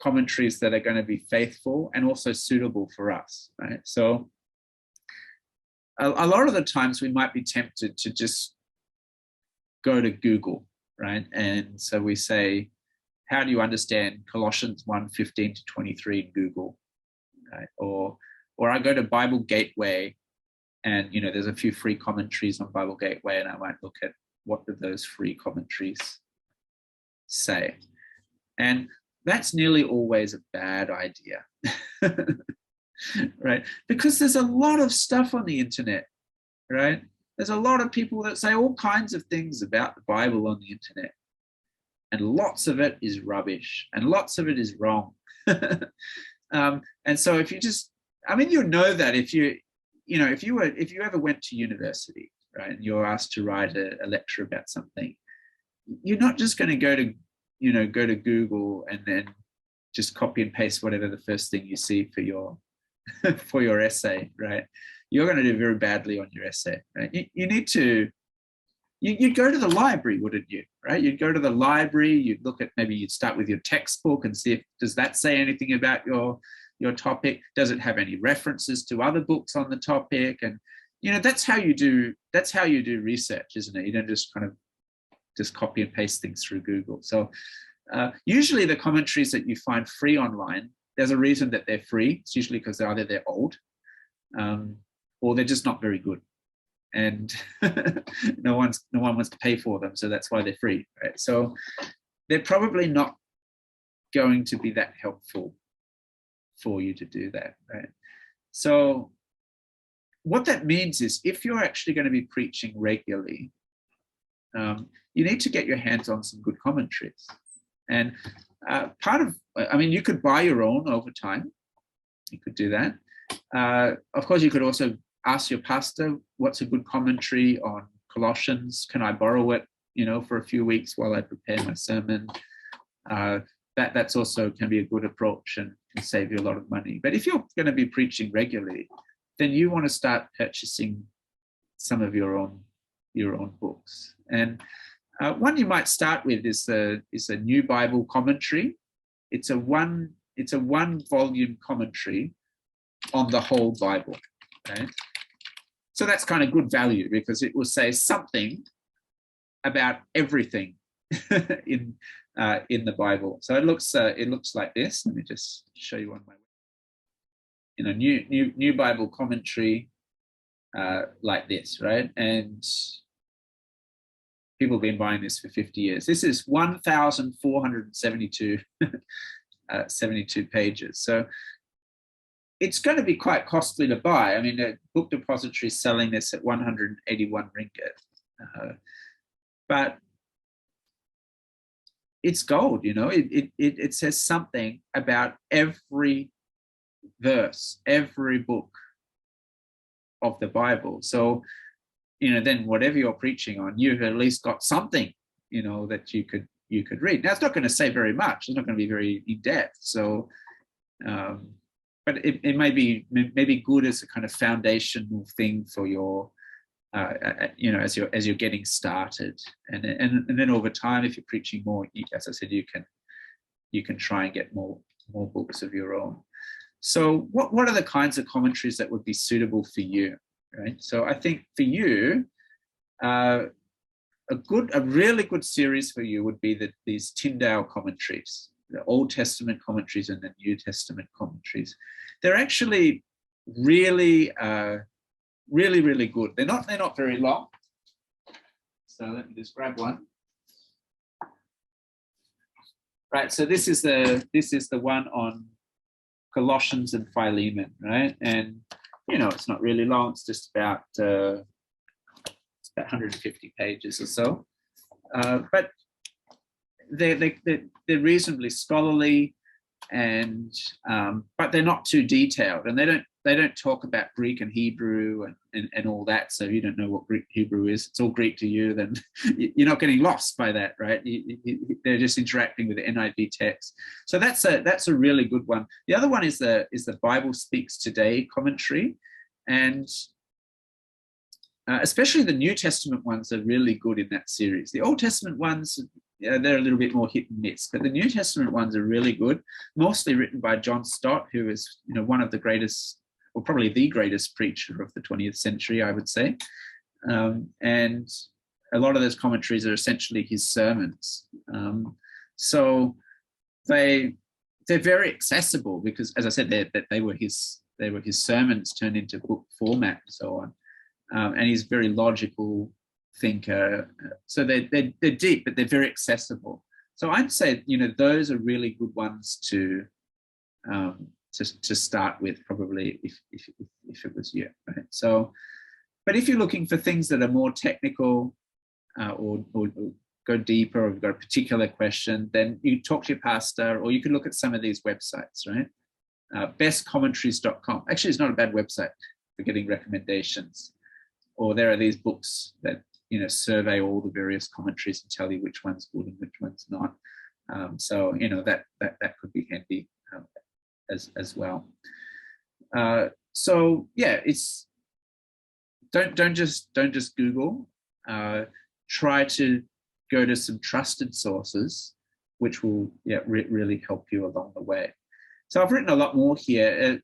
commentaries that are going to be faithful and also suitable for us, right? So a lot of the times we might be tempted to just go to Google, right? And so we say, how do you understand Colossians 1:15-23 in Google, right? Or I go to Bible Gateway and, there's a few free commentaries on Bible Gateway, and I might look at what do those free commentaries say. And that's nearly always a bad idea, right? Because there's a lot of stuff on the internet, right? There's a lot of people that say all kinds of things about the Bible on the internet. And lots of it is rubbish and lots of it is wrong. And so if you just, you know that if you ever went to university, right, and you're asked to write a lecture about something, you're not just going to go to Google and then just copy and paste whatever the first thing you see for your for your essay, right? You're going to do very badly on your essay, right? You need to, you'd go to the library, wouldn't you, right? You'd go to the library, you'd look at, maybe you'd start with your textbook and see if, does that say anything about your topic? Does it have any references to other books on the topic? And, that's how you do research, isn't it? You don't just kind of just copy and paste things through Google. So usually the commentaries that you find free online, there's a reason that they're free. It's usually because either they're old or they're just not very good. And no one wants to pay for them, so that's why they're free, right? So they're probably not going to be that helpful for you to do that, right? So what that means is, if you're actually going to be preaching regularly, you need to get your hands on some good commentaries. And you could buy your own over time. You could do that. Of course, you could also ask your pastor, what's a good commentary on Colossians? Can I borrow it, for a few weeks while I prepare my sermon? That's also can be a good approach and can save you a lot of money. But if you're going to be preaching regularly, then you want to start purchasing some of your own books. And one you might start with is a New Bible Commentary. It's a one volume commentary on the whole Bible. Okay? So that's kind of good value, because it will say something about everything in the Bible. So it looks like this. Let me just show you on my, New Bible Commentary. like this, right? And people have been buying this for 50 years. This is 1,472 72 pages. So it's going to be quite costly to buy. I mean, the book depository is selling this at 181 ringgit. But it's gold, you know. It says something about every verse, every book of the Bible. So, you know, then whatever you're preaching on, you've at least got something, you know, that you could read. Now, it's not going to say very much. It's not going to be very in depth. So, but it may be good as a kind of foundational thing for your, you know, as you're getting started, and then over time, if you're preaching more, as I said, you can try and get more books of your own. So what are the kinds of commentaries that would be suitable for you, right? So I think for you, a really good series for you would be these Tyndale commentaries, the Old Testament commentaries and the New Testament commentaries. They're actually really really good. They're not very long. So let me just grab one. Right. So this is the one on Colossians and Philemon, right? And you know, it's not really long. It's just about 150 pages or so. But they're reasonably scholarly, and but they're not too detailed, and they don't talk about Greek and Hebrew and all that. So if you don't know what Greek Hebrew is, it's all Greek to you, then you're not getting lost by that, right? They're just interacting with the NIV text. So that's a really good one. The other one is the Bible Speaks Today commentary, and especially the New Testament ones are really good in that series. The Old Testament ones, they're a little bit more hit and miss, but the New Testament ones are really good, mostly written by John Stott, who is, you know, one of the greatest, or probably the greatest preacher of the 20th century, I would say. And a lot of those commentaries are essentially his sermons. So they're very accessible because, as I said, they were his sermons turned into book format and so on. And he's a very logical thinker. So they're deep, but they're very accessible. So I'd say, you know, those are really good ones to start with, probably, if it was you, right? So, but if you're looking for things that are more technical, or go deeper, or you've got a particular question, then you talk to your pastor, or you can look at some of these websites, right? Bestcommentaries.com. Actually, it's not a bad website for getting recommendations. Or there are these books that, you know, survey all the various commentaries and tell you which one's good and which one's not. So, you know, that could be handy as well. So yeah, it's don't just Google. Try to go to some trusted sources, which will really help you along the way. So I've written a lot more here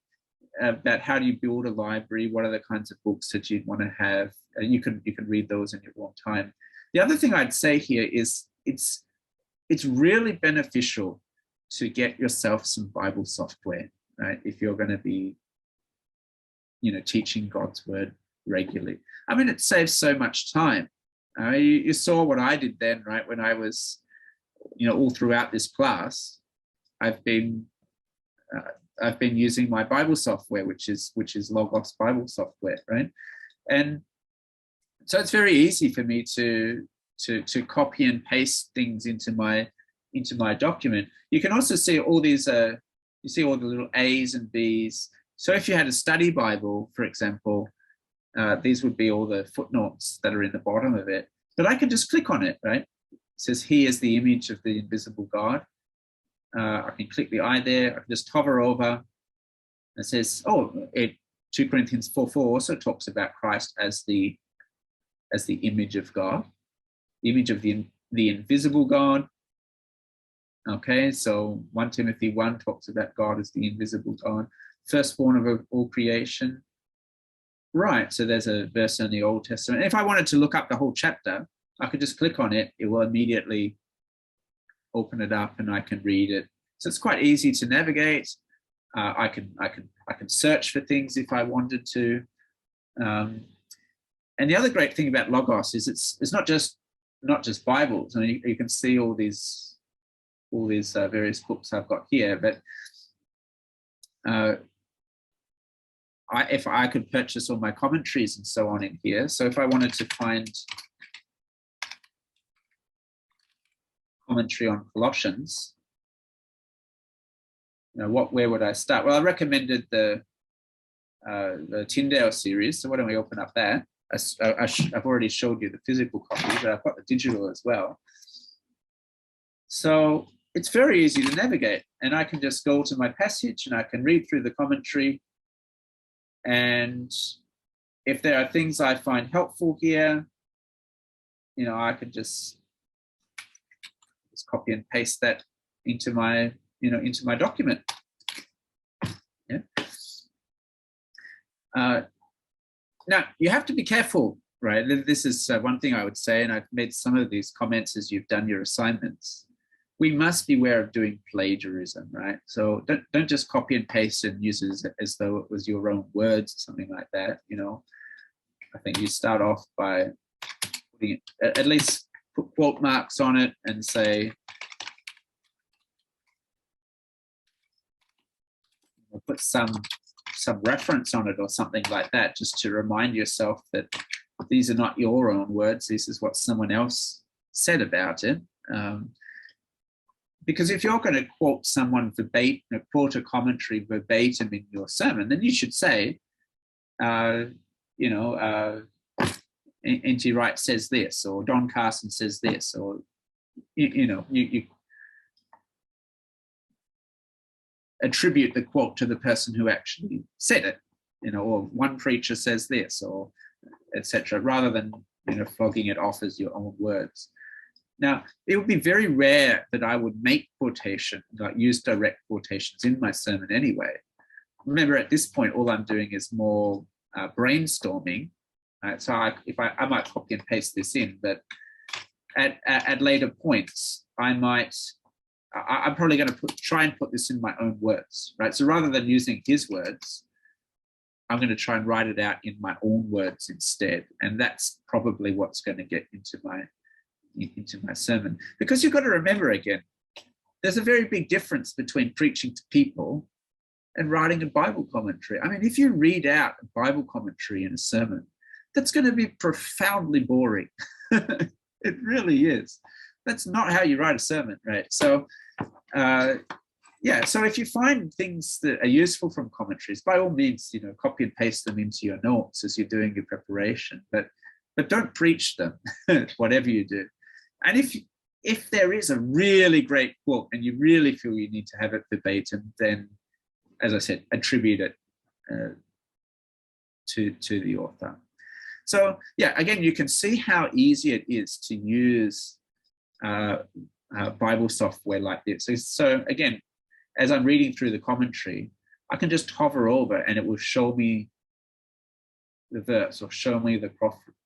about how do you build a library, what are the kinds of books that you'd want to have. You can read those in your own time. The other thing I'd say here is it's really beneficial to get yourself some Bible software, right? If you're going to be, you know, teaching God's word regularly. I mean, it saves so much time. You saw what I did then, right? When I was, you know, all throughout this class, I've been using my Bible software, which is Logos Bible software, right? And so it's very easy for me to copy and paste things into my document. You can also see all these, you see all the little A's and B's. So if you had a study Bible, for example, these would be all the footnotes that are in the bottom of it. But I can just click on it, right? It says, "He is the image of the invisible God." I can click the eye there. I can just hover over. It says, 2 Corinthians 4:4 also talks about Christ as the image of God, the image of the invisible God. Okay, so 1 Timothy 1 talks about God as the invisible God, firstborn of all creation. Right, so there's a verse in the Old Testament. If I wanted to look up the whole chapter, I could just click on it. It will immediately open it up and I can read it. So it's quite easy to navigate. I can search for things if I wanted to. And the other great thing about Logos is it's not just Bibles. I mean, you can see all these various books I've got here, but if I could purchase all my commentaries and so on in here. So if I wanted to find commentary on Colossians, where would I start? Well, I recommended the Tyndale series. So why don't we open up that? I've already showed you the physical copy, but I've got the digital as well. So it's very easy to navigate, and I can just go to my passage and I can read through the commentary. And if there are things I find helpful here, I can just copy and paste that into my document. Yeah. Now, you have to be careful, right? This is one thing I would say, and I've made some of these comments as you've done your assignments. We must beware of doing plagiarism, right? So don't just copy and paste and use it as though it was your own words or something like that. I think you start off by putting it, at least put quote marks on it and say, put some reference on it or something like that, just to remind yourself that these are not your own words. This is what someone else said about it. Because if you're going to quote someone verbatim, quote a commentary verbatim in your sermon, then you should say, N.T. Wright says this, or Don Carson says this, or you attribute the quote to the person who actually said it, or one preacher says this, or etc., rather than flogging it off as your own words. Now, it would be very rare that I would make quotation, like use direct quotations in my sermon anyway. Remember, at this point, all I'm doing is more brainstorming. Right? So I might copy and paste this in, but at later points, I'm probably going to try and put this in my own words, right? So rather than using his words, I'm going to try and write it out in my own words instead. And that's probably what's going to get into my sermon. Because you've got to remember, again, there's a very big difference between preaching to people and writing a Bible commentary. I mean, if you read out a Bible commentary in a sermon, that's going to be profoundly boring. It really is. That's not how you write a sermon, right? So, so if you find things that are useful from commentaries, by all means, copy and paste them into your notes as you're doing your preparation, but don't preach them, whatever you do. And if there is a really great quote and you really feel you need to have it verbatim, then, as I said, attribute it to the author. So yeah, again, you can see how easy it is to use Bible software like this. So again, as I'm reading through the commentary, I can just hover over and it will show me the verse or show me the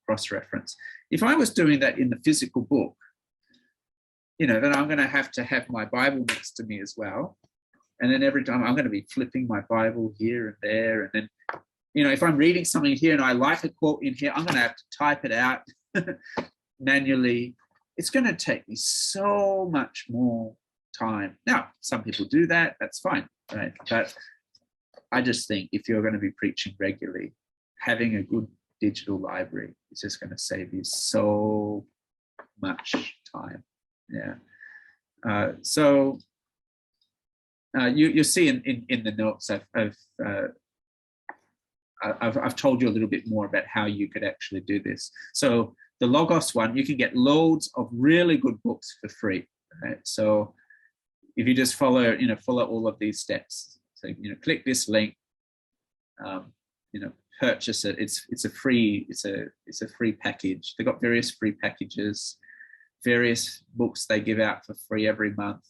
cross-reference. If I was doing that in the physical book, then I'm going to have my Bible next to me as well. And then every time I'm going to be flipping my Bible here and there. And then, if I'm reading something here and I like a quote in here, I'm going to have to type it out manually. It's going to take me so much more time. Now, some people do that. That's fine, right? But I just think if you're going to be preaching regularly, having a good digital library is just going to save you so much time. Yeah. You'll see in the notes I've told you a little bit more about how you could actually do this. So the Logos one, you can get loads of really good books for free. Right? So if you just follow all of these steps, so click this link, purchase it. It's a free package. They've got various free packages, various books they give out for free every month,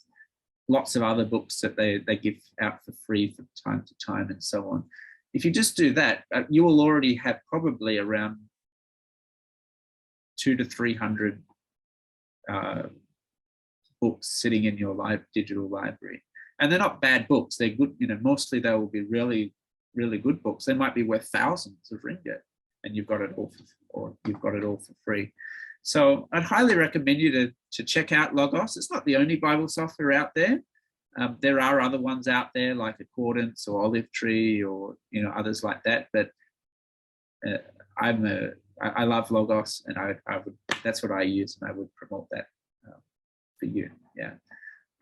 lots of other books that they give out for free from time to time, and so on. If you just do that, you will already have probably around 200 to 300 books sitting in your digital library. And they're not bad books. They're good, mostly they will be really, really good books. They might be worth thousands of ringgit. you've got it all for free. So I'd highly recommend you to check out Logos. It's not the only Bible software out there. There are other ones out there like Accordance or Olive Tree or others like that. But I love Logos, and I would, that's what I use, and I would promote that for you. Yeah.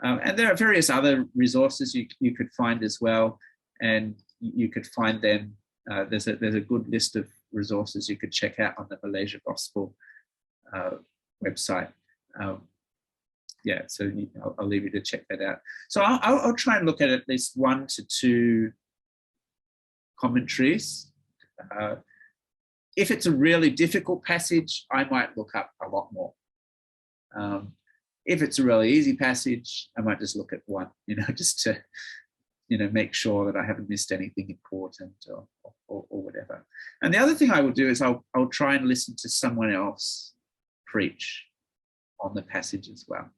And there are various other resources you could find as well, and you could find them. There's a good list of resources you could check out on the Malaysia Gospel website. Yeah, so I'll leave you to check that out. So I'll try and look at least 1 to 2 commentaries. If it's a really difficult passage, I might look up a lot more. If it's a really easy passage, I might just look at one, just to, make sure that I haven't missed anything important or whatever. And the other thing I will do is I'll try and listen to someone else preach on the passage as well.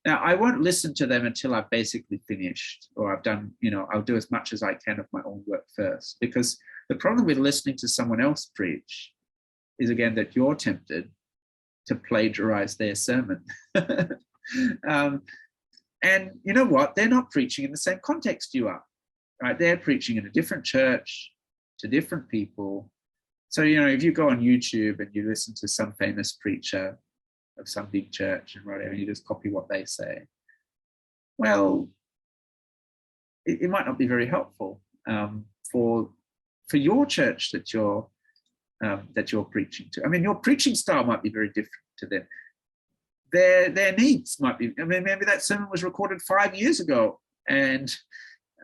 Now, I won't listen to them until I've basically finished, or I've done, I'll do as much as I can of my own work first, because the problem with listening to someone else preach is, again, that you're tempted to plagiarize their sermon. And you know what? They're not preaching in the same context you are, right? They're preaching in a different church to different people. So, if you go on YouTube and you listen to some famous preacher of some big church and whatever, you just copy what they say, well, it might not be very helpful for your church that you're preaching to. I mean, your preaching style might be very different to them. Their needs might be. I mean, maybe that sermon was recorded 5 years ago, and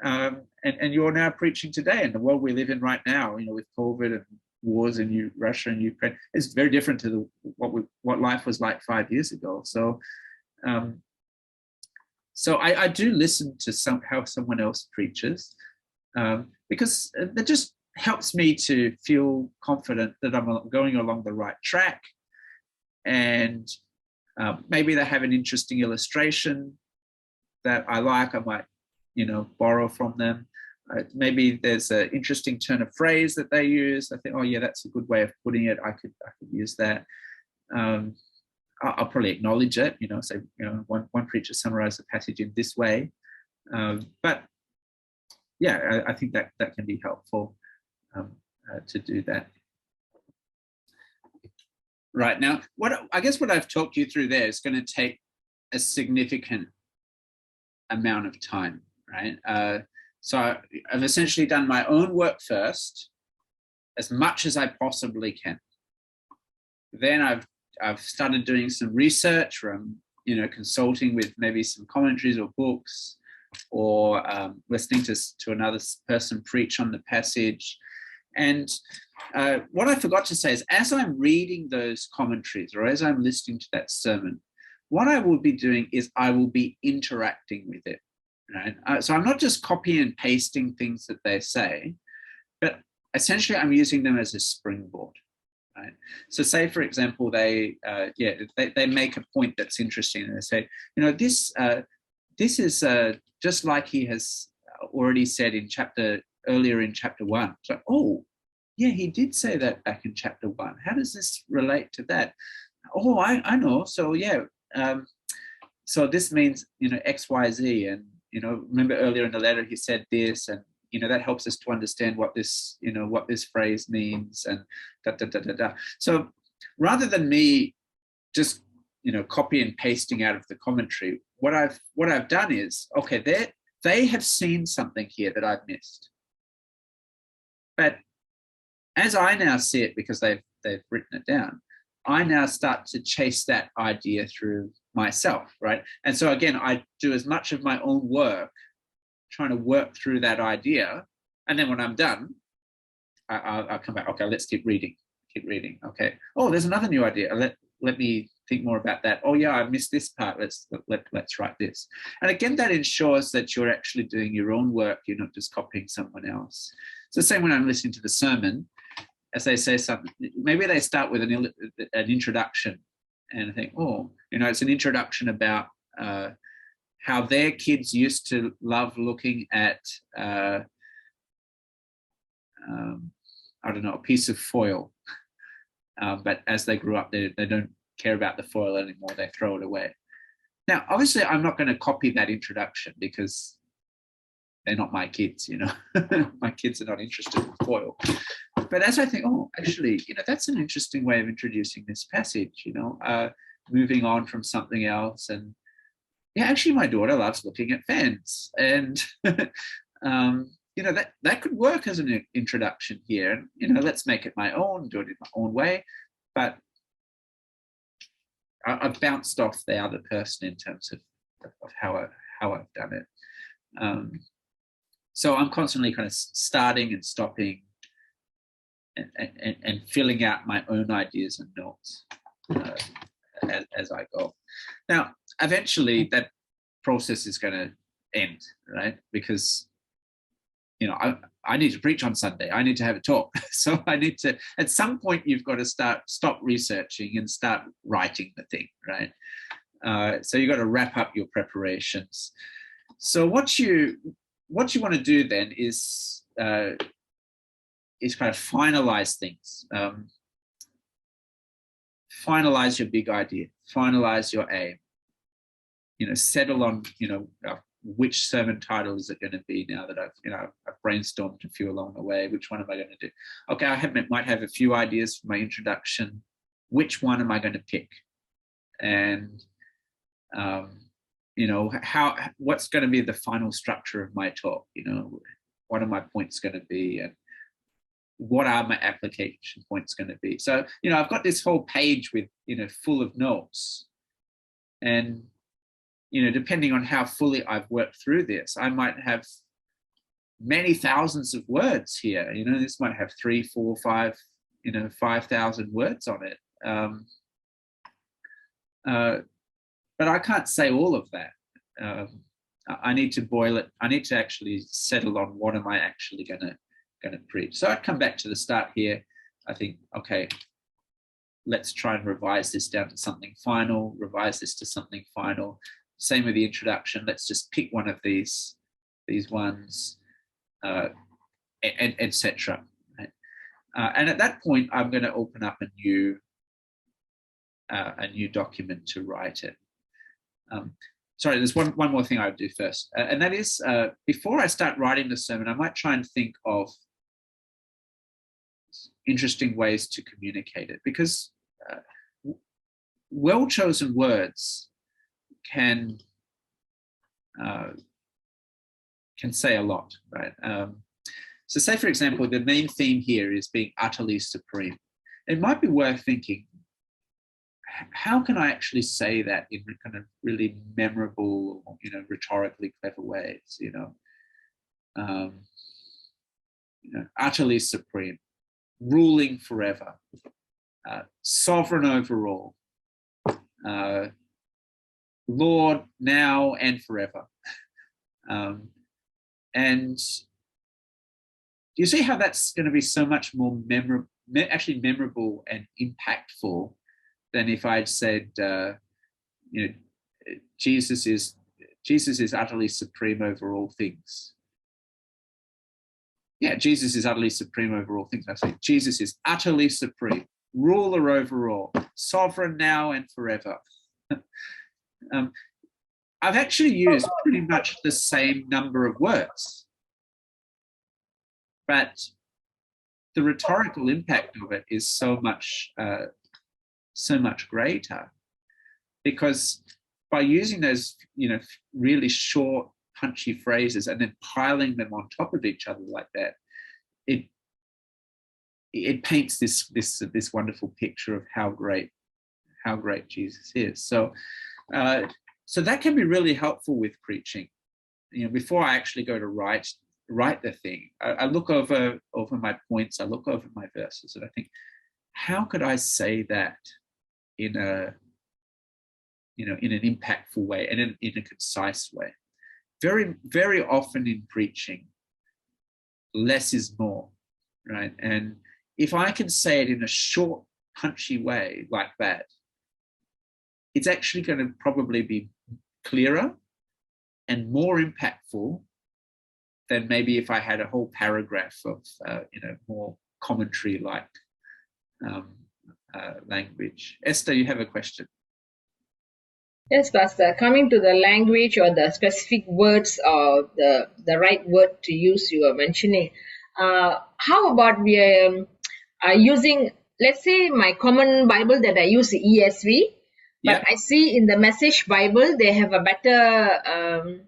you're now preaching today in the world we live in right now. With COVID and wars in Russia and Ukraine, it's very different to what life was like 5 years ago. So, I do listen to how someone else preaches, because that just helps me to feel confident that I'm going along the right track. And maybe they have an interesting illustration that I like. I might, borrow from them. Maybe there's an interesting turn of phrase that they use. I think, oh yeah, that's a good way of putting it. I could use that. I'll probably acknowledge it. Say, one preacher summarized the passage in this way. But yeah, I think that can be helpful to do that. Right, now, I guess what I've talked you through there is going to take a significant amount of time, right? So I've essentially done my own work first, as much as I possibly can. Then I've started doing some research, or I'm, consulting with maybe some commentaries or books, or listening to another person preach on the passage. And what I forgot to say is, as I'm reading those commentaries, or as I'm listening to that sermon, what I will be doing is I will be interacting with it, right? So I'm not just copying and pasting things that they say, but essentially I'm using them as a springboard, right? So say, for example, they make a point that's interesting, and they say, this is just like he has already said earlier in chapter 1. So, oh, yeah, he did say that back in chapter 1. How does this relate to that? Oh, I know. So yeah, so this means X, Y, Z, and remember earlier in the letter he said this, and that helps us to understand what this phrase means, and da da da da da. So rather than me just copy and pasting out of the commentary, what I've done is, okay, they have seen something here that I've missed. But as I now see it, because they've written it down, I now start to chase that idea through myself, right? And so again, I do as much of my own work, trying to work through that idea. And then when I'm done, I'll come back. Okay, let's keep reading. Okay. Oh, there's another new idea. Let me think more about that. Oh yeah, I missed this part. Let's write this. And again, that ensures that you're actually doing your own work. You're not just copying someone else. So same when I'm listening to the sermon, as they say something, maybe they start with an introduction, and I think, oh, it's an introduction about how their kids used to love looking at I don't know, a piece of foil. But as they grew up, they don't care about the foil anymore. They throw it away. Now, obviously, I'm not going to copy that introduction because they're not my kids, you know. My kids are not interested in foil. But as I think, oh, actually, you know, that's an interesting way of introducing this passage, you know, moving on from something else. And yeah, actually, my daughter loves looking at fans. And, you know, that could work as an introduction here. And, you know, let's make it my own, do it in my own way. But I've bounced off the other person in terms of how I've done it. So I'm constantly kind of starting and stopping and filling out my own ideas and notes as I go. Now, eventually that process is going to end, right? Because, you know, I need to preach on Sunday. I need to have a talk. So I need to, at some point, you've got to stop researching and start writing the thing, right? So you've got to wrap up your preparations. So what you want to do then is kind of finalize things. Finalize your big idea. Finalize your aim. You know, settle on, you know, which sermon title is it going to be now that I've brainstormed a few along the way. Which one am I going to do? Okay, might have a few ideas for my introduction. Which one am I going to pick? And you know, what's going to be the final structure of my talk? You know, what are my points going to be, and what are my application points going to be? So, you know, I've got this whole page with, you know, full of notes, and you know, depending on how fully I've worked through this, I might have many thousands of words here. You know, this might have 3, 4, 5, you know, 5,000 words on it. But I can't say all of that. I need to boil it. I need to actually settle on what am I actually going to preach. So I'd come back to the start here. I think, okay, let's try and revise this down to something final. Revise this to something final. Same with the introduction. Let's just pick one of these ones, and etc. Right? And at that point, I'm going to open up a new document to write it. Sorry, there's one more thing I would do first, and that is before I start writing the sermon, I might try and think of interesting ways to communicate it, because well-chosen words can say a lot, right? So say, for example, the main theme here is being utterly supreme. It might be worth thinking, how can I actually say that in kind of really memorable, you know, rhetorically clever ways, you know, utterly supreme, ruling forever, sovereign over all, Lord now and forever. And you see how that's going to be so much more memorable and impactful than if I'd said, you know, Jesus is utterly supreme over all things. Yeah, Jesus is utterly supreme over all things. I say Jesus is utterly supreme, ruler over all, sovereign now and forever. I've actually used pretty much the same number of words, but the rhetorical impact of it is so much greater, because by using those, you know, really short, punchy phrases and then piling them on top of each other like that, it paints this wonderful picture of how great Jesus is. So that can be really helpful with preaching. You know, before I actually go to write the thing, I look over my points, I look over my verses, and I think, how could I say that in an impactful way and in a concise way? Very, very often in preaching, less is more, right? And if I can say it in a short, punchy way like that, it's actually going to probably be clearer and more impactful than maybe if I had a whole paragraph of more commentary-like language. Esther, you have a question? Yes, Pastor. Coming to the language or the specific words or the right word to use, you were mentioning. How about we are using, let's say, my common Bible that I use, ESV, but Yeah. I see in the Message Bible they have a better.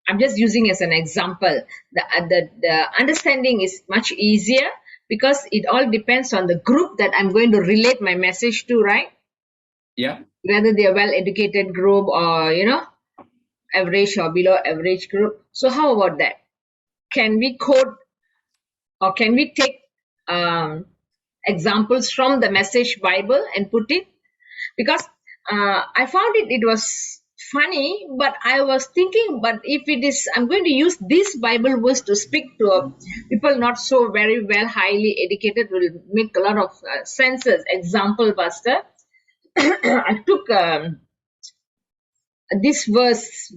I'm just using as an example. The understanding is much easier because it all depends on the group that I'm going to relate my message to, right? Yeah. Whether they are well educated group or average or below average group. So how about that? Can we quote or can we take examples from the Message Bible and put it? Because I found it was funny, but I was thinking, but if it is, I'm going to use this Bible verse to speak to people not so very well highly educated, will make a lot of senses. Example, Pastor. I took this verse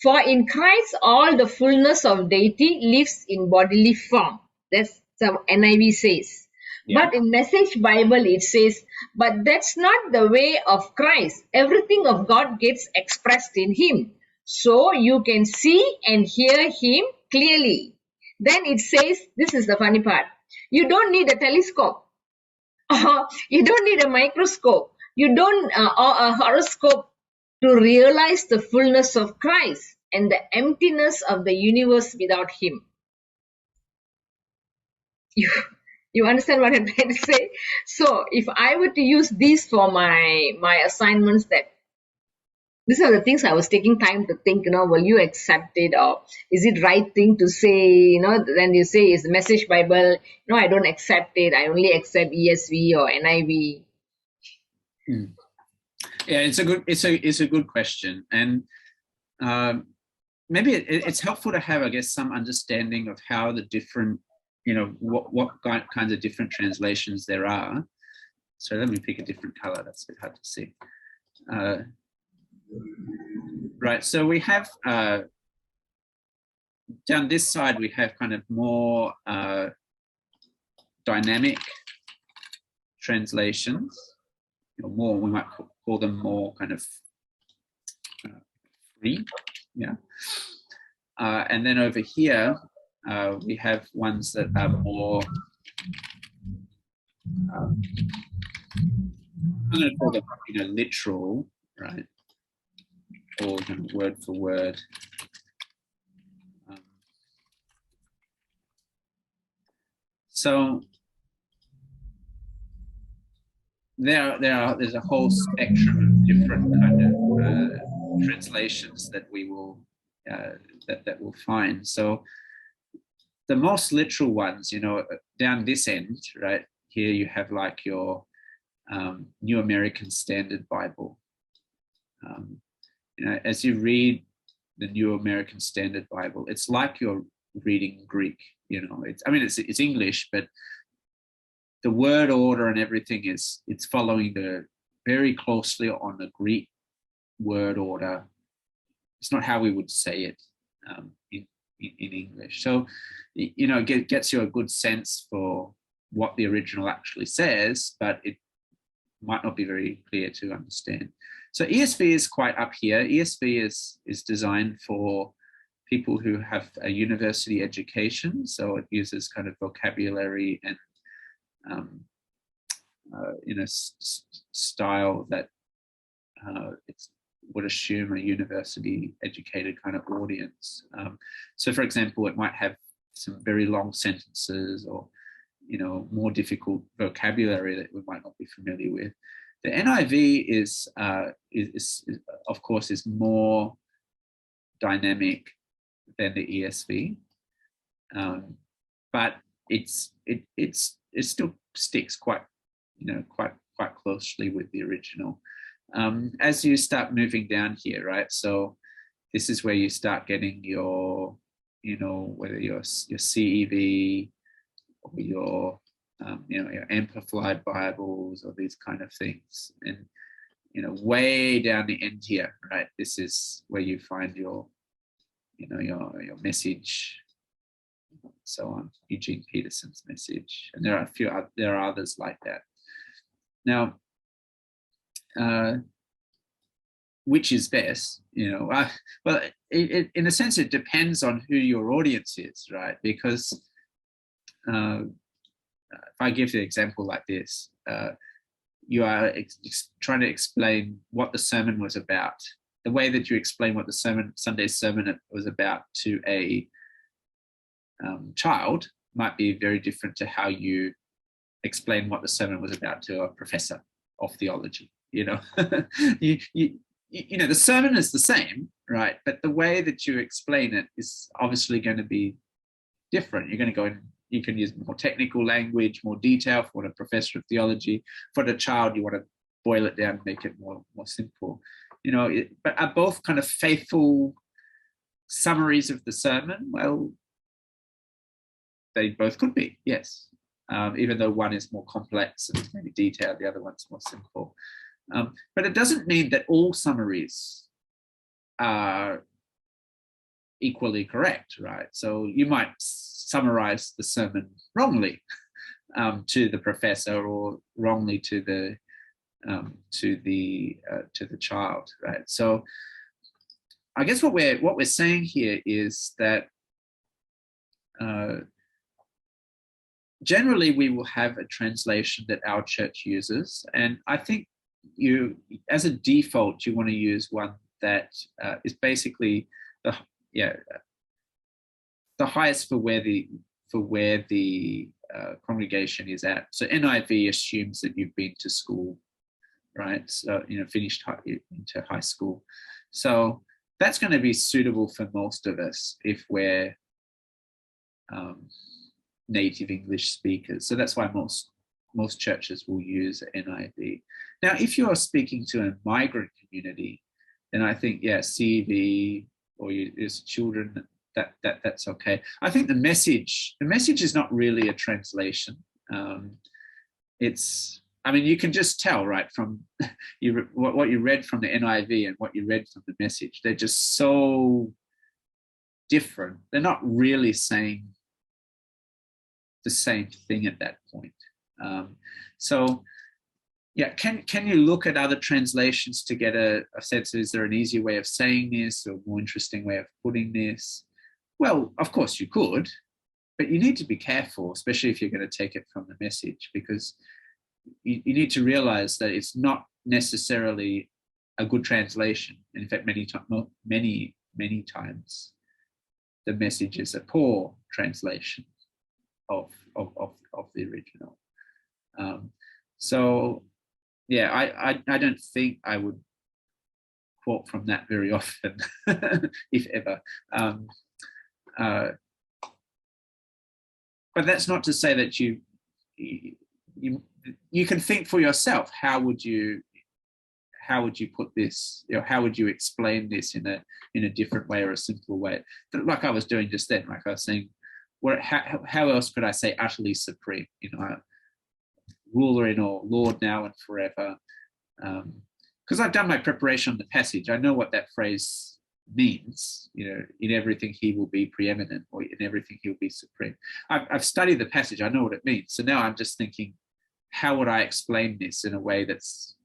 for in Christ all the fullness of deity lives in bodily form. That's what NIV says. Yeah. But in Message Bible it says, but that's not the way of Christ. Everything of God gets expressed in him. So you can see and hear him clearly. Then it says, this is the funny part. You don't need a telescope. You don't need a microscope. You don't or a horoscope to realize the fullness of Christ and the emptiness of the universe without him. You understand what I'm trying to say? So if I were to use these for my assignments, that these are the things I was taking time to think, will you accept it, or is it right thing to say, then you say is the Message Bible, no, I don't accept it, I only accept ESV or NIV. Yeah, it's a good question, and maybe it's helpful to have, I guess, some understanding of how the different, what kinds of different translations there are. So let me pick a different color. That's a bit hard to see. Right. So we have down this side we have kind of more dynamic translations. More, we might call them more kind of free, yeah. And then over here, we have ones that are more, I'm going to call them, literal, right, or word for word. So there's a whole spectrum of different kind of translations that we will that we'll find. So the most literal ones, down this end, right here, you have like your New American Standard Bible. As you read the New American Standard Bible, it's like you're reading Greek. It's English, but the word order and everything it's following very closely on the Greek word order. It's not how we would say it in English. So, it gets you a good sense for what the original actually says, but it might not be very clear to understand. So ESV is quite up here. ESV is designed for people who have a university education. So it uses kind of vocabulary and style that it would assume a university educated kind of audience. So for example, it might have some very long sentences or more difficult vocabulary that we might not be familiar with. The NIV is of course is more dynamic than the ESV, but it still sticks quite closely with the original. As you start moving down here, right? So this is where you start getting your, whether your CEV or your amplified Bibles or these kind of things, and way down the end here, right? This is where you find your your Message so on, Eugene Peterson's message, and there are others like that. Now, which is best? Well, in a sense, it depends on who your audience is, right? Because if I give the example like this, you are trying to explain what the sermon was about. The way that you explain what the Sunday's sermon was about to a child might be very different to how you explain what the sermon was about to a professor of theology. The sermon is the same, right? But the way that you explain it is obviously going to be different. You're going to go in, you can use more technical language, more detail for a professor of theology. For the child, you want to boil it down and make it more simple. But are both kind of faithful summaries of the sermon? Well, they both could be, yes. Even though one is more complex and maybe detailed, the other one's more simple. But it doesn't mean that all summaries are equally correct, right? So you might summarize the sermon wrongly to the professor, or wrongly to the child, right? So I guess what we're saying here is that generally we will have a translation that our church uses, and I think you, as a default, you want to use one that is basically the highest for where the congregation is at. So NIV assumes that you've been to school, right? So finished into high school. So that's going to be suitable for most of us if we're native English speakers. So that's why most churches will use NIV. Now, if you're speaking to a migrant community, then I think, CV or as children, that's okay. I think the message is not really a translation. You can just tell, right, from what you read from the NIV and what you read from the message. They're just so different. They're not really saying the same thing at that point. Can you look at other translations to get a sense of, is there an easier way of saying this or a more interesting way of putting this? Well, of course you could, but you need to be careful, especially if you're going to take it from the message, because you need to realize that it's not necessarily a good translation. In fact, many times the message is a poor translation of the original. I don't think I would quote from that very often, if ever. But that's not to say that you can think for yourself. How would you put this? How would you explain this in a different way or a simple way? Like I was doing just then. Like I was saying, how else could I say utterly supreme? Ruler in all, Lord now and forever. Because I've done my preparation on the passage. I know what that phrase means. In everything he will be preeminent, or in everything he'll be supreme. I've studied the passage. I know what it means. So now I'm just thinking, how would I explain this in a way that's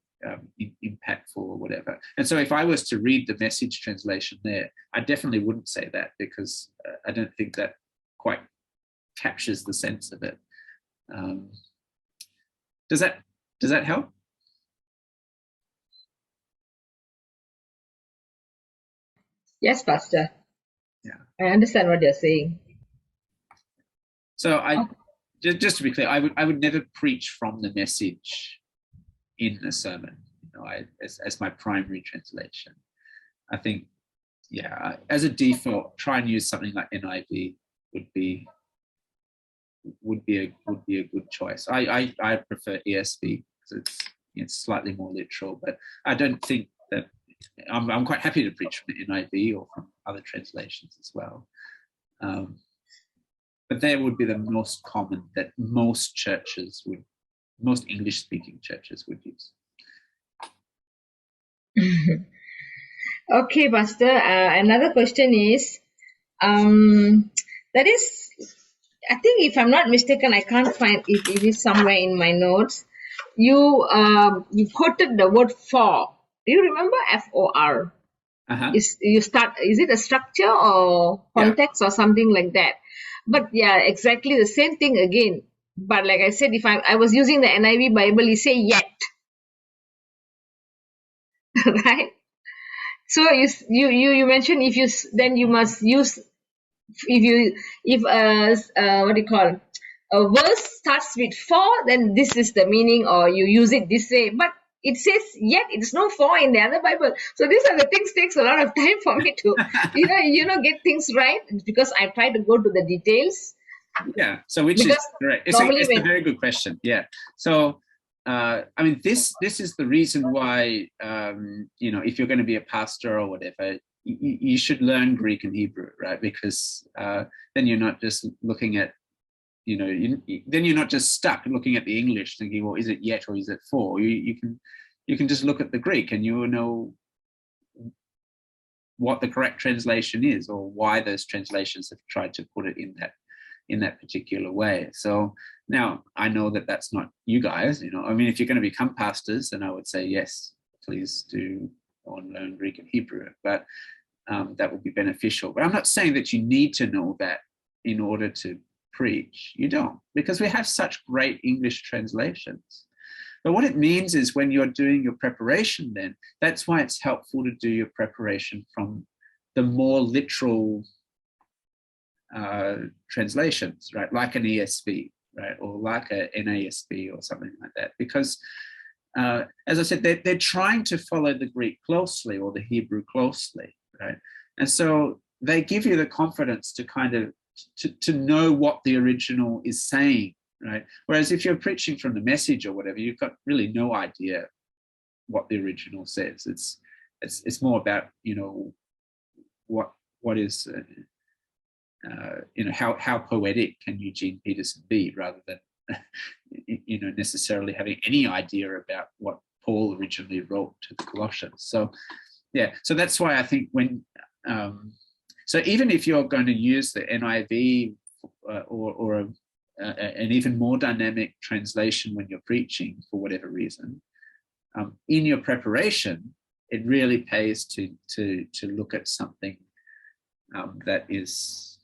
impactful or whatever? And so if I was to read the Message translation there, I definitely wouldn't say that, because I don't think that quite captures the sense of it. Does that help? Yes, Pastor. Yeah. I understand what you're saying. So just to be clear, I would never preach from the Message in a sermon, as my primary translation. I think, as a default, try and use something like NIV would be a good choice. I prefer ESV because it's slightly more literal, but I don't think that I'm quite happy to preach from the NIV or from other translations as well. But there would be the most common that most English-speaking churches would use. Okay, Pastor. Another question is, that is, I think if I'm not mistaken, I can't find it. It is somewhere in my notes. You quoted the word for. Do you remember FOR? Uh-huh. Is it a structure or Yeah. context or something like that? But yeah, exactly the same thing again. But like I said, if I was using the NIV Bible, you say yet, right? So you mentioned if you then you must use if what do you call, a verse starts with for, then this is the meaning, or you use it this way. But it says yet, it's no for in the other Bible. So these are the things takes a lot of time for me to get things right, because I try to go to the details. Yeah. So which Because is correct. normally It's a very good question. Yeah. So I mean, this is the reason why if you're going to be a pastor or whatever, you should learn Greek and Hebrew, right? Because then you're not just looking at then you're not just stuck looking at the English thinking, well, is it yet or is it for? You can just look at the Greek and you will know what the correct translation is, or why those translations have tried to put it in that particular way. So now I know that that's not you guys. I mean, if you're going to become pastors, then I would say yes, please do go and learn Greek and Hebrew. But that would be beneficial. But I'm not saying that you need to know that in order to preach. You don't, because we have such great English translations. But what it means is when you're doing your preparation, then that's why it's helpful to do your preparation from the more literal translations, right? Like an ESV, right? Or like a NASB or something like that. Because as I said, they're trying to follow the Greek closely or the Hebrew closely, right? And so they give you the confidence to kind of to know what the original is saying, right? Whereas if you're preaching from the Message or whatever, you've got really no idea what the original says. It's more about what is how poetic can Eugene Peterson be, rather than necessarily having any idea about what Paul originally wrote to the Colossians. So yeah, so that's why I think when so even if you're going to use the NIV or an even more dynamic translation when you're preaching for whatever reason, in your preparation, it really pays to look at something that is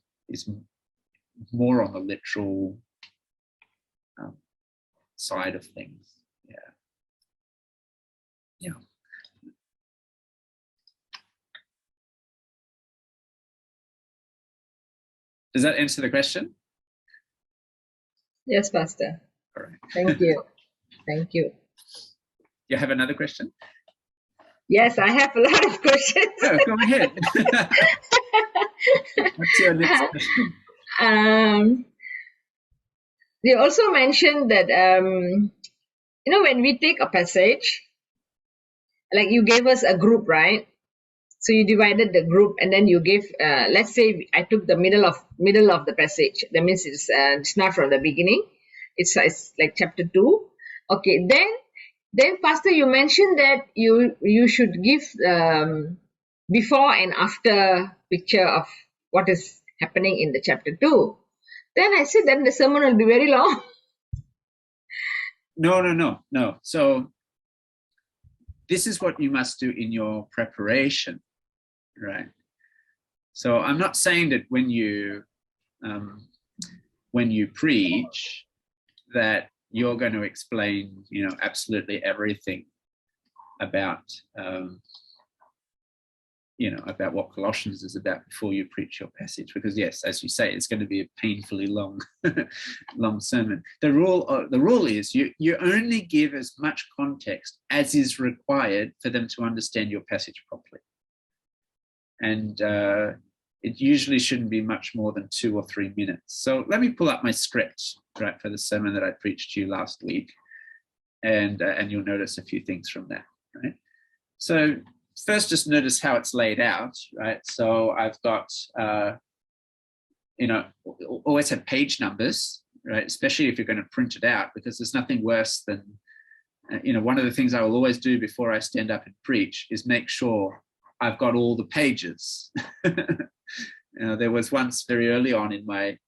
more on the literal side of things. Yeah. Does that answer the question? Yes, Pastor. All right. Thank you. Thank you. You have another question? Yes, I have a lot of questions. Oh, go ahead. What's your next question? You also mentioned that when we take a passage, like you gave us a group, right? So you divided the group, and then you gave, let's say I took the middle of the passage. That means it's not from the beginning. It's like chapter 2. Okay, then Pastor, you mentioned that you should give before and after picture of what is happening in the chapter 2. Then I said, then the sermon will be very long. No. So this is what you must do in your preparation, right? So I'm not saying that when you preach that you're going to explain, absolutely everything about about what Colossians is about before you preach your passage, because yes, as you say, it's going to be a painfully long long sermon. The rule is you only give as much context as is required for them to understand your passage properly, and it usually shouldn't be much more than 2 or 3 minutes. So let me pull up my script, right, for the sermon that I preached to you last week, and you'll notice a few things from that, right? So first, just notice how it's laid out, right? So I've got, always have page numbers, right? Especially if you're going to print it out, because there's nothing worse than, one of the things I will always do before I stand up and preach is make sure I've got all the pages. There was once very early on in my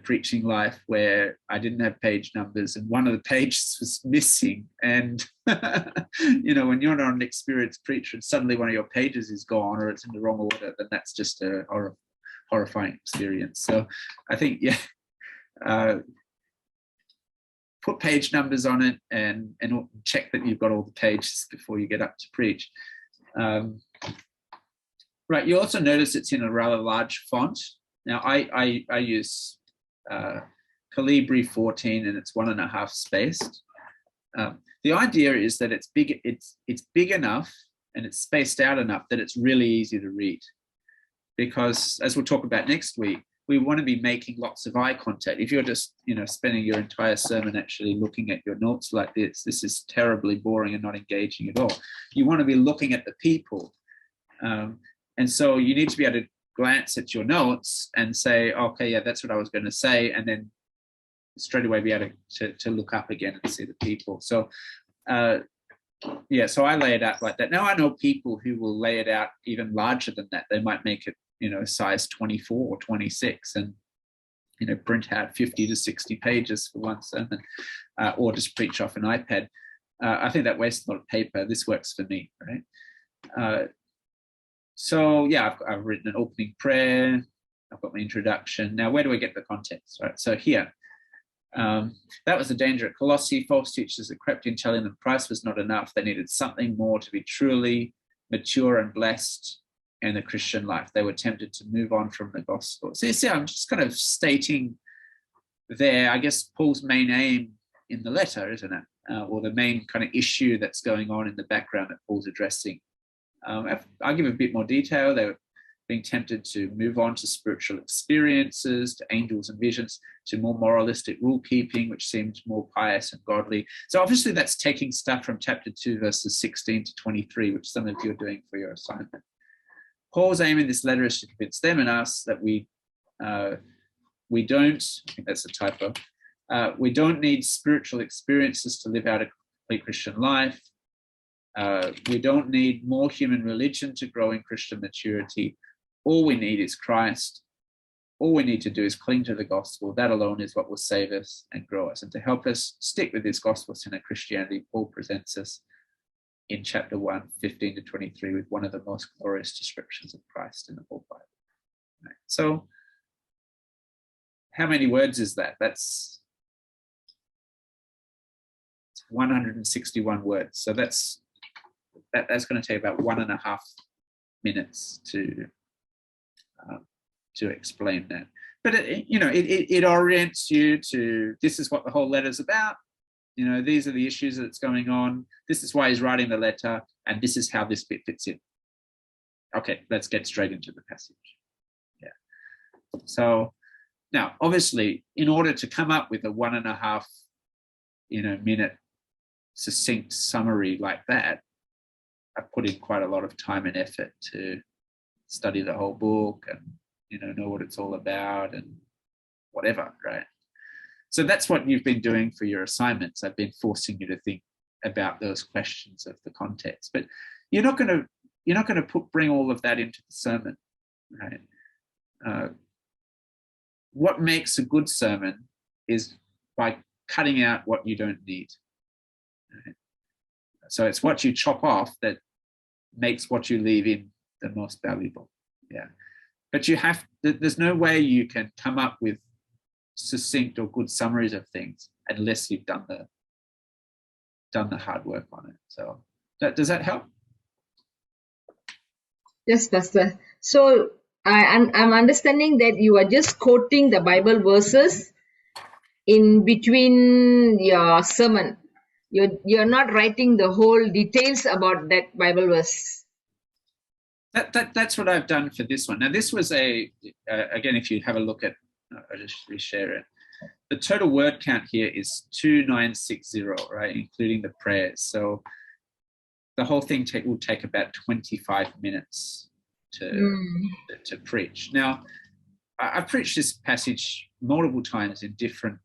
preaching life where I didn't have page numbers and one of the pages was missing. And, when you're not an experienced preacher and suddenly one of your pages is gone or it's in the wrong order, then that's just a horrifying experience. So I think, put page numbers on it and check that you've got all the pages before you get up to preach. Right, you also notice it's in a rather large font. Now I use Calibri 14 and it's 1.5 spaced. The idea is that it's big enough and it's spaced out enough that it's really easy to read. Because as we'll talk about next week, we want to be making lots of eye contact. If you're just, spending your entire sermon actually looking at your notes like this is terribly boring and not engaging at all. You want to be looking at the people. And so you need to be able to glance at your notes and say, okay, yeah, that's what I was going to say. And then straight away be able to look up again and see the people. So, so I lay it out like that. Now I know people who will lay it out even larger than that. They might make it, size 24 or 26 and, print out 50 to 60 pages for one sermon, or just preach off an iPad. I think that wastes a lot of paper. This works for me, right? So yeah, I've written an opening prayer. I've got my introduction. Now, where do I get the context, right? So here, that was the danger at Colossae. False teachers that crept in telling them Christ was not enough. They needed something more to be truly mature and blessed in the Christian life. They were tempted to move on from the gospel. So you see, I'm just kind of stating there, I guess, Paul's main aim in the letter, isn't it? Or the main kind of issue that's going on in the background that Paul's addressing. I'll give a bit more detail. They were being tempted to move on to spiritual experiences, to angels and visions, to more moralistic rule keeping, which seemed more pious and godly. So obviously that's taking stuff from chapter 2, verses 16 to 23, which some of you are doing for your assignment. Paul's aim in this letter is to convince them and us that we don't, I think that's a typo, we don't need spiritual experiences to live out a complete Christian life. We don't need more human religion to grow in Christian maturity. All we need is Christ. All we need to do is cling to the gospel. That alone is what will save us and grow us. And to help us stick with this gospel-centered Christianity, Paul presents us in chapter 1, 15 to 23, with one of the most glorious descriptions of Christ in the whole Bible. Right. So, how many words is that? That's 161 words. So that's going to take about 1.5 minutes to explain that. But it orients you to, this is what the whole letter's about. These are the issues that's going on. This is why he's writing the letter, and this is how this bit fits in. Okay, let's get straight into the passage. Yeah. So now, obviously, in order to come up with a 1.5 minute succinct summary like that, I've put in quite a lot of time and effort to study the whole book and know what it's all about and whatever, right? So that's what you've been doing for your assignments. I've been forcing you to think about those questions of the context, but you're not going to bring all of that into the sermon, right? What makes a good sermon is by cutting out what you don't need. Right? So it's what you chop off that makes what you leave in the most valuable. Yeah. But there's no way you can come up with succinct or good summaries of things unless you've done the hard work on it. So does that help? Yes, Pastor. So I'm understanding that you are just quoting the Bible verses in between your sermon. You're not writing the whole details about that Bible verse. That's what I've done for this one. Now, this was again, if you have a look at, I'll just reshare it. The total word count here is 2960, right, including the prayers. So the whole thing will take about 25 minutes to preach. Now, I've preached this passage multiple times in different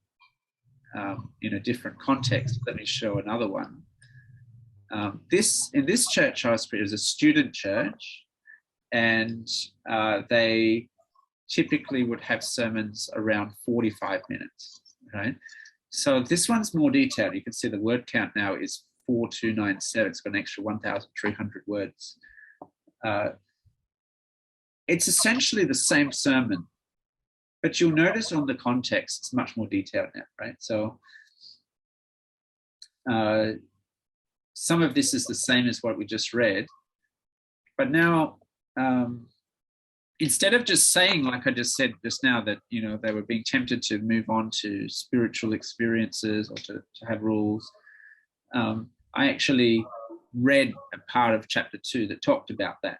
different contexts. Let me show another one. In this church I was preaching, it was a student church, and they typically would have sermons around 45 minutes, right? So this one's more detailed. You can see the word count now is 4297. It's got an extra 1,300 words. It's essentially the same sermon, but you'll notice on the context, it's much more detailed now, right? So some of this is the same as what we just read, but now instead of just saying, like I just said just now, that, you know, they were being tempted to move on to spiritual experiences or to have rules, I actually read a part of chapter 2 that talked about that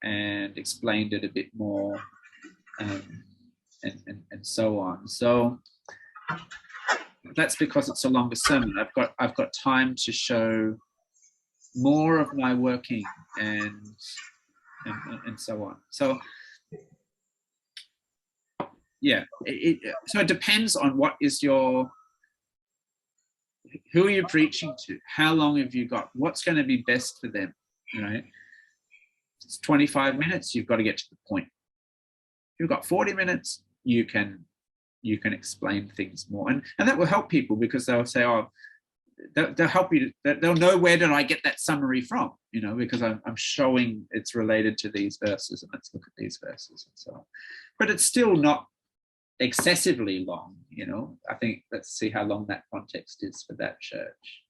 and explained it a bit more, and so on. So that's because it's a longer sermon. I've got time to show more of my working and so on. So yeah, so it depends on what is your, who are you preaching to? How long have you got? What's going to be best for them? You know, it's 25 minutes, you've got to get to the point. If you've got 40 minutes, you can explain things more, and that will help people, because they'll say, oh, they'll help you. They'll know, where did I get that summary from? You know, because I'm showing it's related to these verses, and let's look at these verses and so on. But it's still not excessively long, you know. I think let's see how long that context is for that church.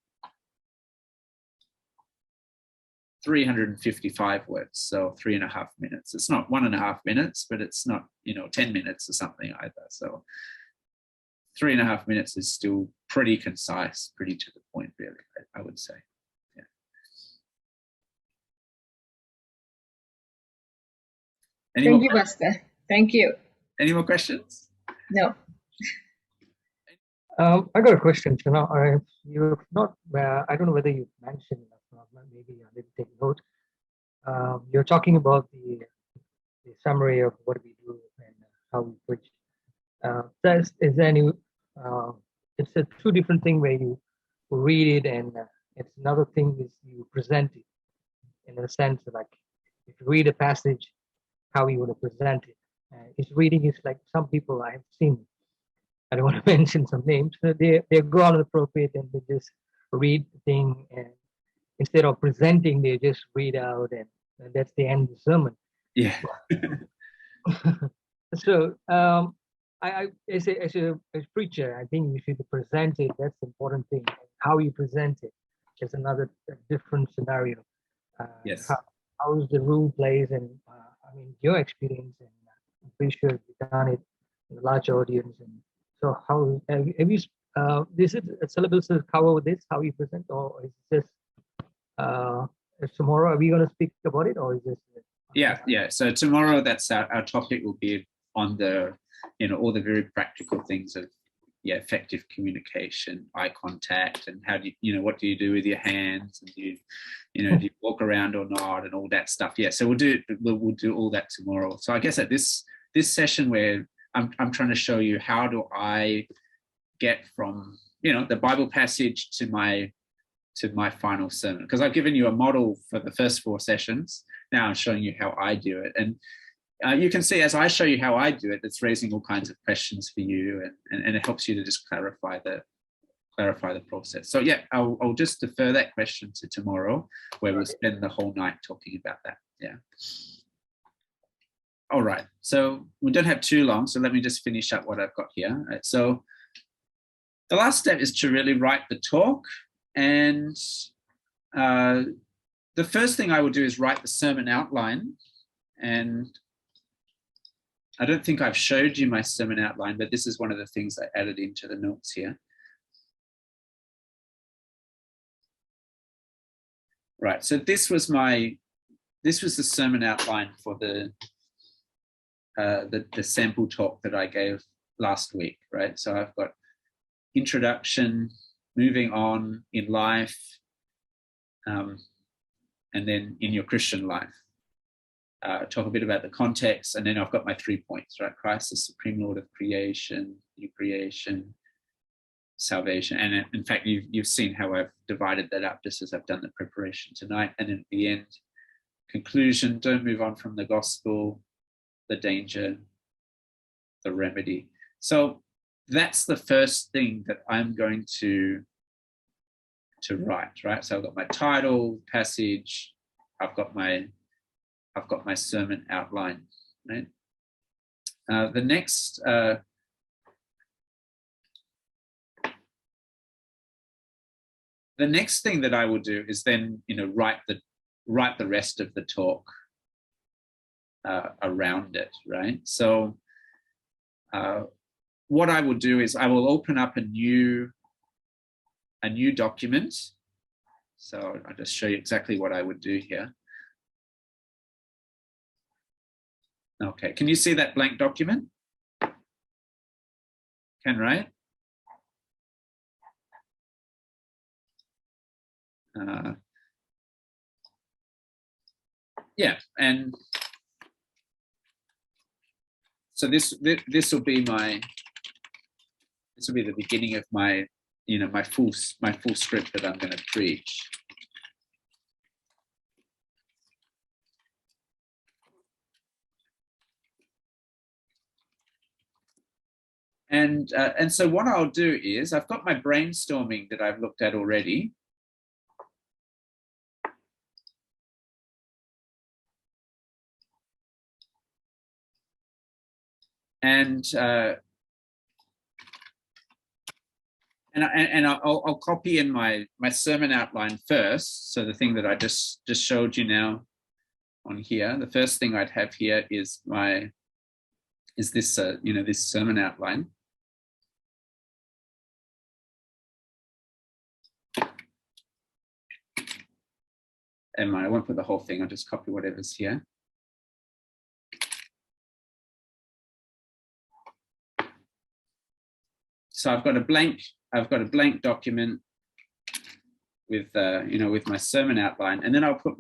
355 words, so 3.5 minutes. It's not 1.5 minutes, but it's not, you know, 10 minutes or something either. So 3.5 minutes is still pretty concise, pretty to the point, really, I would say. Yeah. Thank you, Pastor. Thank you. Any more questions? No. I got a question. You know, you've not. I don't know whether you mentioned it or not. Maybe I didn't take note. You're talking about the summary of what we do and how we preach. Is there any? It's a two different thing where you read it, and it's another thing is you present it. In a sense, like if you read a passage, how you want to present it. His reading is like some people I have seen. I don't want to mention some names. So they go on the pulpit and they just read the thing, and instead of presenting, they just read out, and that's the end of the sermon. Yeah. So I as a preacher, I think you should present it. That's the important thing. How you present it is another different scenario. Yes. How is the rule plays, and I mean your experience, and I'm pretty sure you've done it in a large audience. And so how have you? Is it a syllabus to cover this? How you present, or is this tomorrow? Are we going to speak about it, or is this? Yeah. So tomorrow, that's our topic will be on the, you know, all the very practical things of, yeah, effective communication, eye contact, and how do you what do you do with your hands, and do you walk around or not, and all that stuff. Yeah. So we'll do all that tomorrow. So I guess at this session where I'm trying to show you how do I get from, you know, the Bible passage to my final sermon, because I've given you a model for the first 4 sessions. Now I'm showing you how I do it, and you can see as I show you how I do it, it's raising all kinds of questions for you, and it helps you to just clarify the process. So yeah, I'll just defer that question to tomorrow, where we'll spend the whole night talking about that. Yeah. All right, so we don't have too long, so let me just finish up what I've got here. Right, so the last step is to really write the talk, and the first thing I will do is write the sermon outline. And I don't think I've showed you my sermon outline, but this is one of the things I added into the notes here. Right, so this was the sermon outline for the sample talk that I gave last week, right? So I've got introduction, moving on in life, and then in your Christian life. Talk a bit about the context, and then I've got my 3 points, right? Christ, the supreme Lord of creation, new creation, salvation. And in fact, you've seen how I've divided that up just as I've done the preparation tonight. And then at the end, conclusion, don't move on from the gospel, the danger, the remedy. So that's the first thing that I'm going to write, right? So I've got my title, passage, I've got my sermon outline, right? The next thing that I will do is then, write the rest of the talk around it, right? So what I will do is I will open up a new document. So I'll just show you exactly what I would do here. Okay, can you see that blank document? Can, right? Yeah, and so this will be the beginning of my my full script that I'm going to preach. And so what I'll do is I've got my brainstorming that I've looked at already. And I'll copy in my sermon outline first. So the thing that I just showed you now on here, the first thing I'd have here is this this sermon outline. And I won't put the whole thing, I'll just copy whatever's here. So I've got a blank document with with my sermon outline, and then I'll put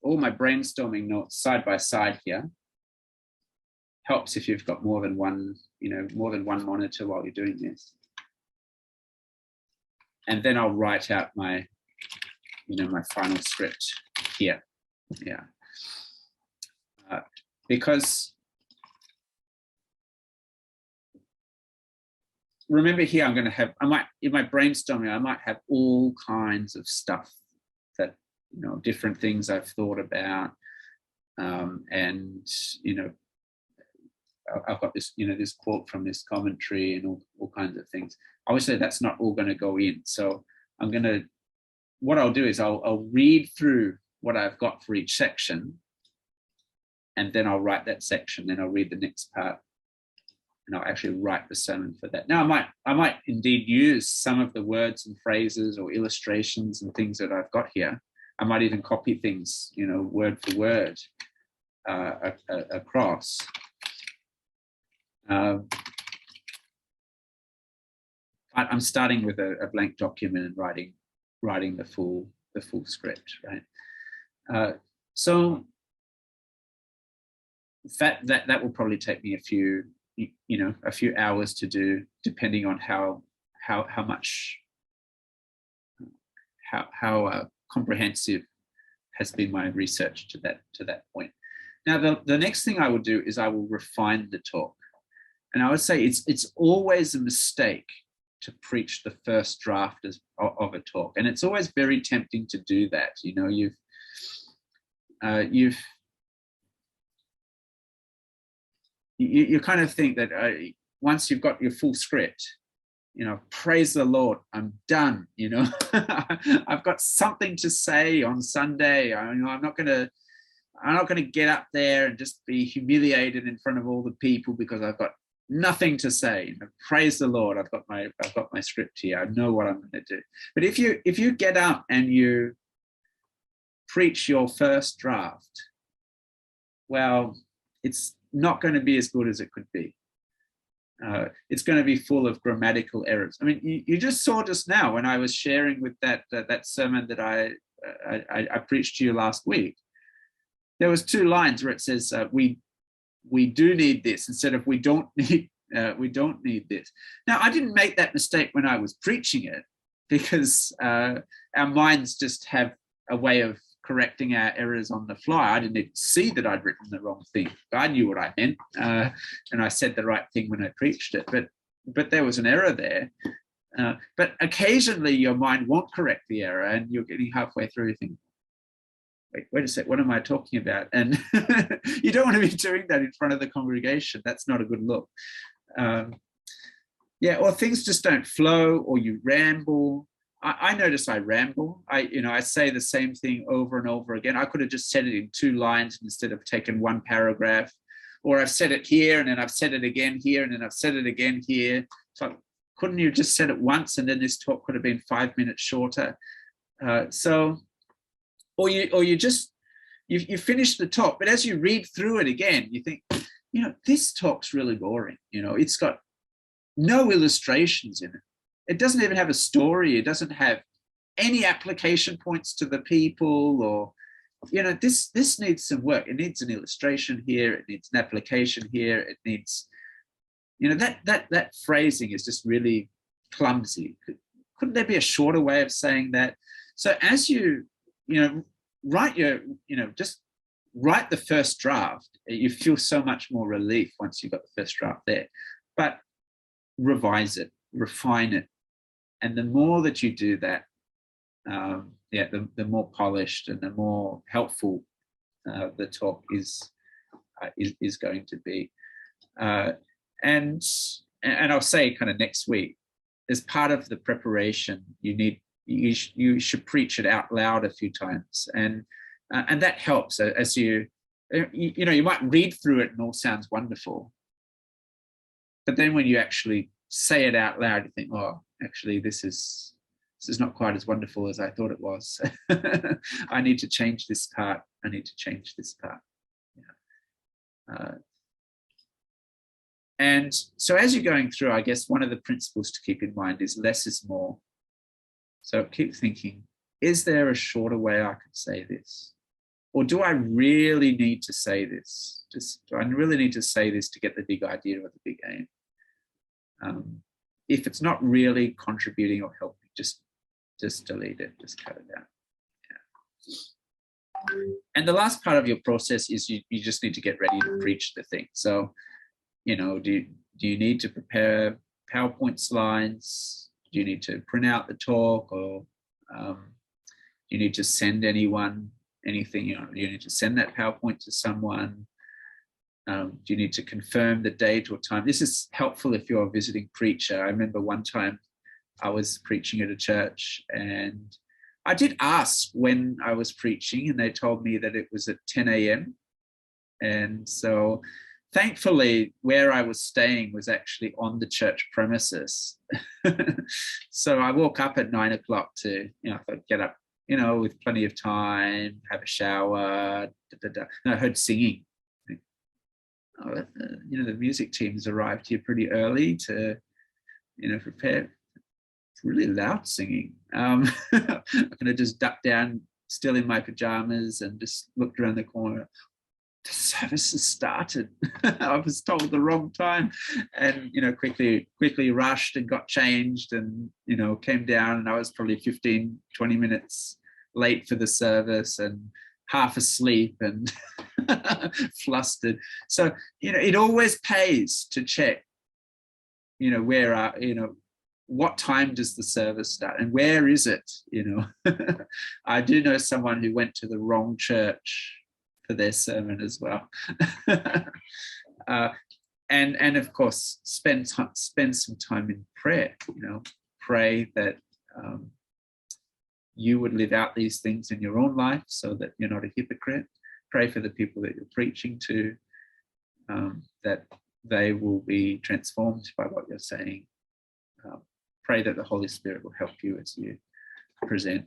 all my brainstorming notes side by side here. Helps if you've got more than one monitor while you're doing this. And then I'll write out my my final script here. Yeah. Because remember here, I'm going to have, in my brainstorming, I might have all kinds of stuff that, different things I've thought about. And, I've got this, this quote from this commentary and all kinds of things. Obviously, that's not all going to go in. So what I'll do is I'll read through what I've got for each section, and then I'll write that section, then I'll read the next part, and I'll actually write the sermon for that. Now, I might indeed use some of the words and phrases or illustrations and things that I've got here. I might even copy things, word for word across. But I'm starting with a blank document and writing the full script, right? So that will probably take me a few hours to do, depending on how comprehensive has been my research to that point. Now, the next thing I will do is I will refine the talk, and I would say it's always a mistake to preach the first draft of a talk, and it's always very tempting to do that. You kind of think that once you've got your full script, praise the Lord, I'm done. I've got something to say on Sunday. I'm not going to get up there and just be humiliated in front of all the people because I've got nothing to say. Praise the Lord, I've got my script here. I know what I'm going to do. But if you get up and you preach your first draft, well, it's not going to be as good as it could be. It's going to be full of grammatical errors. I mean, you just saw just now when I was sharing with that sermon that I preached to you last week. There was 2 lines where it says we do need this instead of we don't need this. Now, I didn't make that mistake when I was preaching it, because our minds just have a way of correcting our errors on the fly. I didn't even see that I'd written the wrong thing. I knew what I meant, and I said the right thing when I preached it, but there was an error there. But occasionally your mind won't correct the error, and you're getting halfway through, you think, wait a sec, what am I talking about? And you don't want to be doing that in front of the congregation. That's not a good look. Yeah, or things just don't flow, or you ramble. I notice I ramble. I say the same thing over and over again. I could have just said it in 2 lines instead of taking 1 paragraph, or I've said it here and then I've said it again here and then I've said it again here. So couldn't you just said it once, and then this talk could have been 5 minutes shorter? Or you finish the talk, but as you read through it again, you think, this talk's really boring. It's got no illustrations in it. It doesn't even have a story. It doesn't have any application points to the people, or, this needs some work. It needs an illustration here. It needs an application here. It needs, that phrasing is just really clumsy. Couldn't there be a shorter way of saying that? So as you, write just write the first draft, you feel so much more relief once you've got the first draft there, but revise it, refine it. And the more that you do that, the more polished and the more helpful the talk is going to be. And I'll say kind of next week, as part of the preparation, you should preach it out loud a few times, and that helps as you might read through it and all sounds wonderful, but then when you actually say it out loud, you think, oh, actually this is not quite as wonderful as I thought it was. I need to change this part. I need to change this part. Yeah. And so as you're going through, I guess one of the principles to keep in mind is less is more. So keep thinking, is there a shorter way I could say this? Or do I really need to say this? Do I really need to say this to get the big idea or the big aim? If it's not really contributing or helping, just delete it, just cut it out. Yeah. And the last part of your process is you just need to get ready to preach the thing. So, do you need to prepare PowerPoint slides? Do you need to print out the talk, or do you need to send anyone anything? Do you need to send that PowerPoint to someone? Do you need to confirm the date or time? This is helpful if you're a visiting preacher. I remember one time I was preaching at a church, and I did ask when I was preaching, and they told me that it was at 10 a.m. And so thankfully where I was staying was actually on the church premises. So I woke up at 9 o'clock to, get up, with plenty of time, have a shower, And I heard singing. The music team's arrived here pretty early to, prepare. It's really loud singing. I kind of just ducked down, still in my pajamas, and just looked around the corner. The service has started. I was told the wrong time, and quickly rushed and got changed, and came down, and I was probably 15-20 minutes late for the service and half asleep and flustered. So it always pays to check what time does the service start and where is it. I do know someone who went to the wrong church for their sermon as well. And of course spend some time in prayer. Pray that you would live out these things in your own life so that you're not a hypocrite. Pray for the people that you're preaching to, that they will be transformed by what you're saying. Pray that the Holy Spirit will help you as you present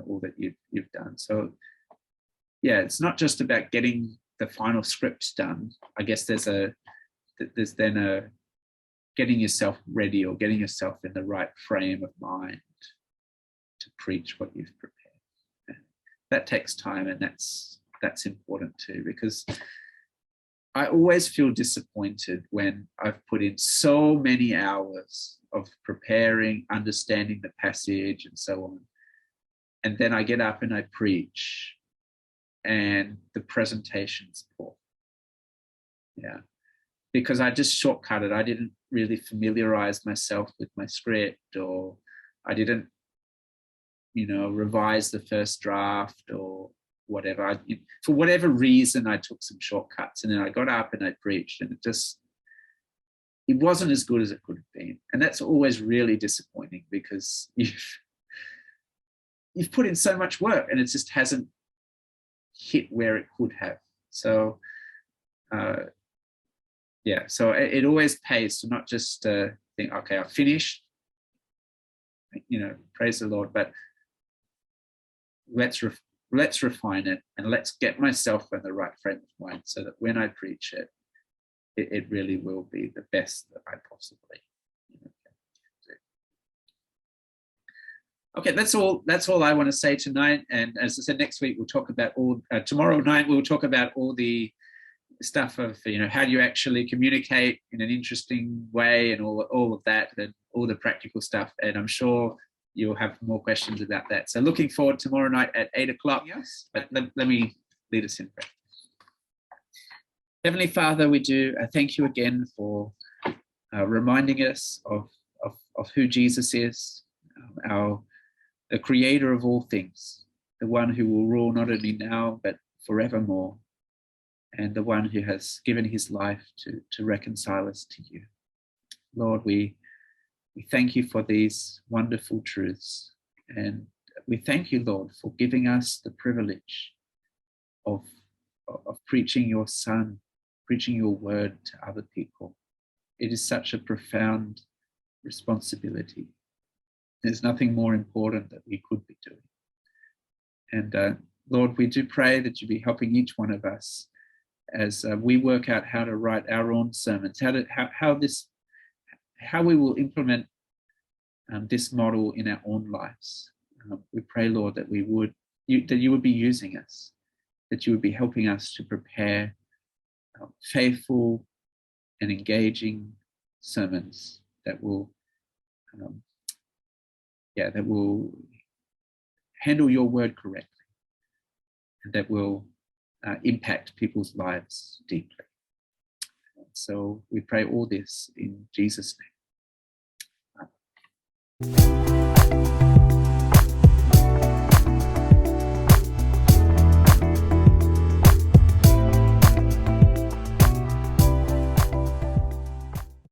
all that you've done. So yeah, it's not just about getting the final scripts done. I guess there's then a getting yourself ready, or getting yourself in the right frame of mind to preach what you've prepared. That takes time, and that's important too, because I always feel disappointed when I've put in so many hours of preparing, understanding the passage and so on, and then I get up and I preach, and the presentation's poor. Yeah, because I just shortcutted. I didn't really familiarize myself with my script, or I didn't, revise the first draft or whatever. For whatever reason, I took some shortcuts, and then I got up and I preached, and it wasn't as good as it could have been. And that's always really disappointing, because you've put in so much work and it just hasn't hit where it could have. So so it always pays to not just think, okay, I've finished, praise the Lord, but let's refine it, and let's get myself in the right frame of mind, so that when I preach it, it really will be the best that I possibly can do. Okay, that's all I want to say tonight. And as I said, next week we'll talk about tomorrow night we'll talk about all the stuff of how do you actually communicate in an interesting way, and all of that, and all the practical stuff. And I'm sure you'll have more questions about that. So looking forward tomorrow night at 8:00. Yes. But let me lead us in prayer. Heavenly Father, we do thank you again for reminding us of who Jesus is, the creator of all things, the one who will rule not only now but forevermore, and the one who has given his life to reconcile us to you. Lord, we thank you for these wonderful truths, and we thank you, Lord, for giving us the privilege of preaching your Son, preaching your word to other people. It is such a profound responsibility. There's nothing more important that we could be doing. And Lord, we do pray that you be helping each one of us as we work out how to write our own sermons, how we will implement this model in our own lives. We pray, Lord, that you would be using us, that you would be helping us to prepare faithful and engaging sermons that will handle your word correctly, and that will impact people's lives deeply. So we pray all this in Jesus' name. Amen.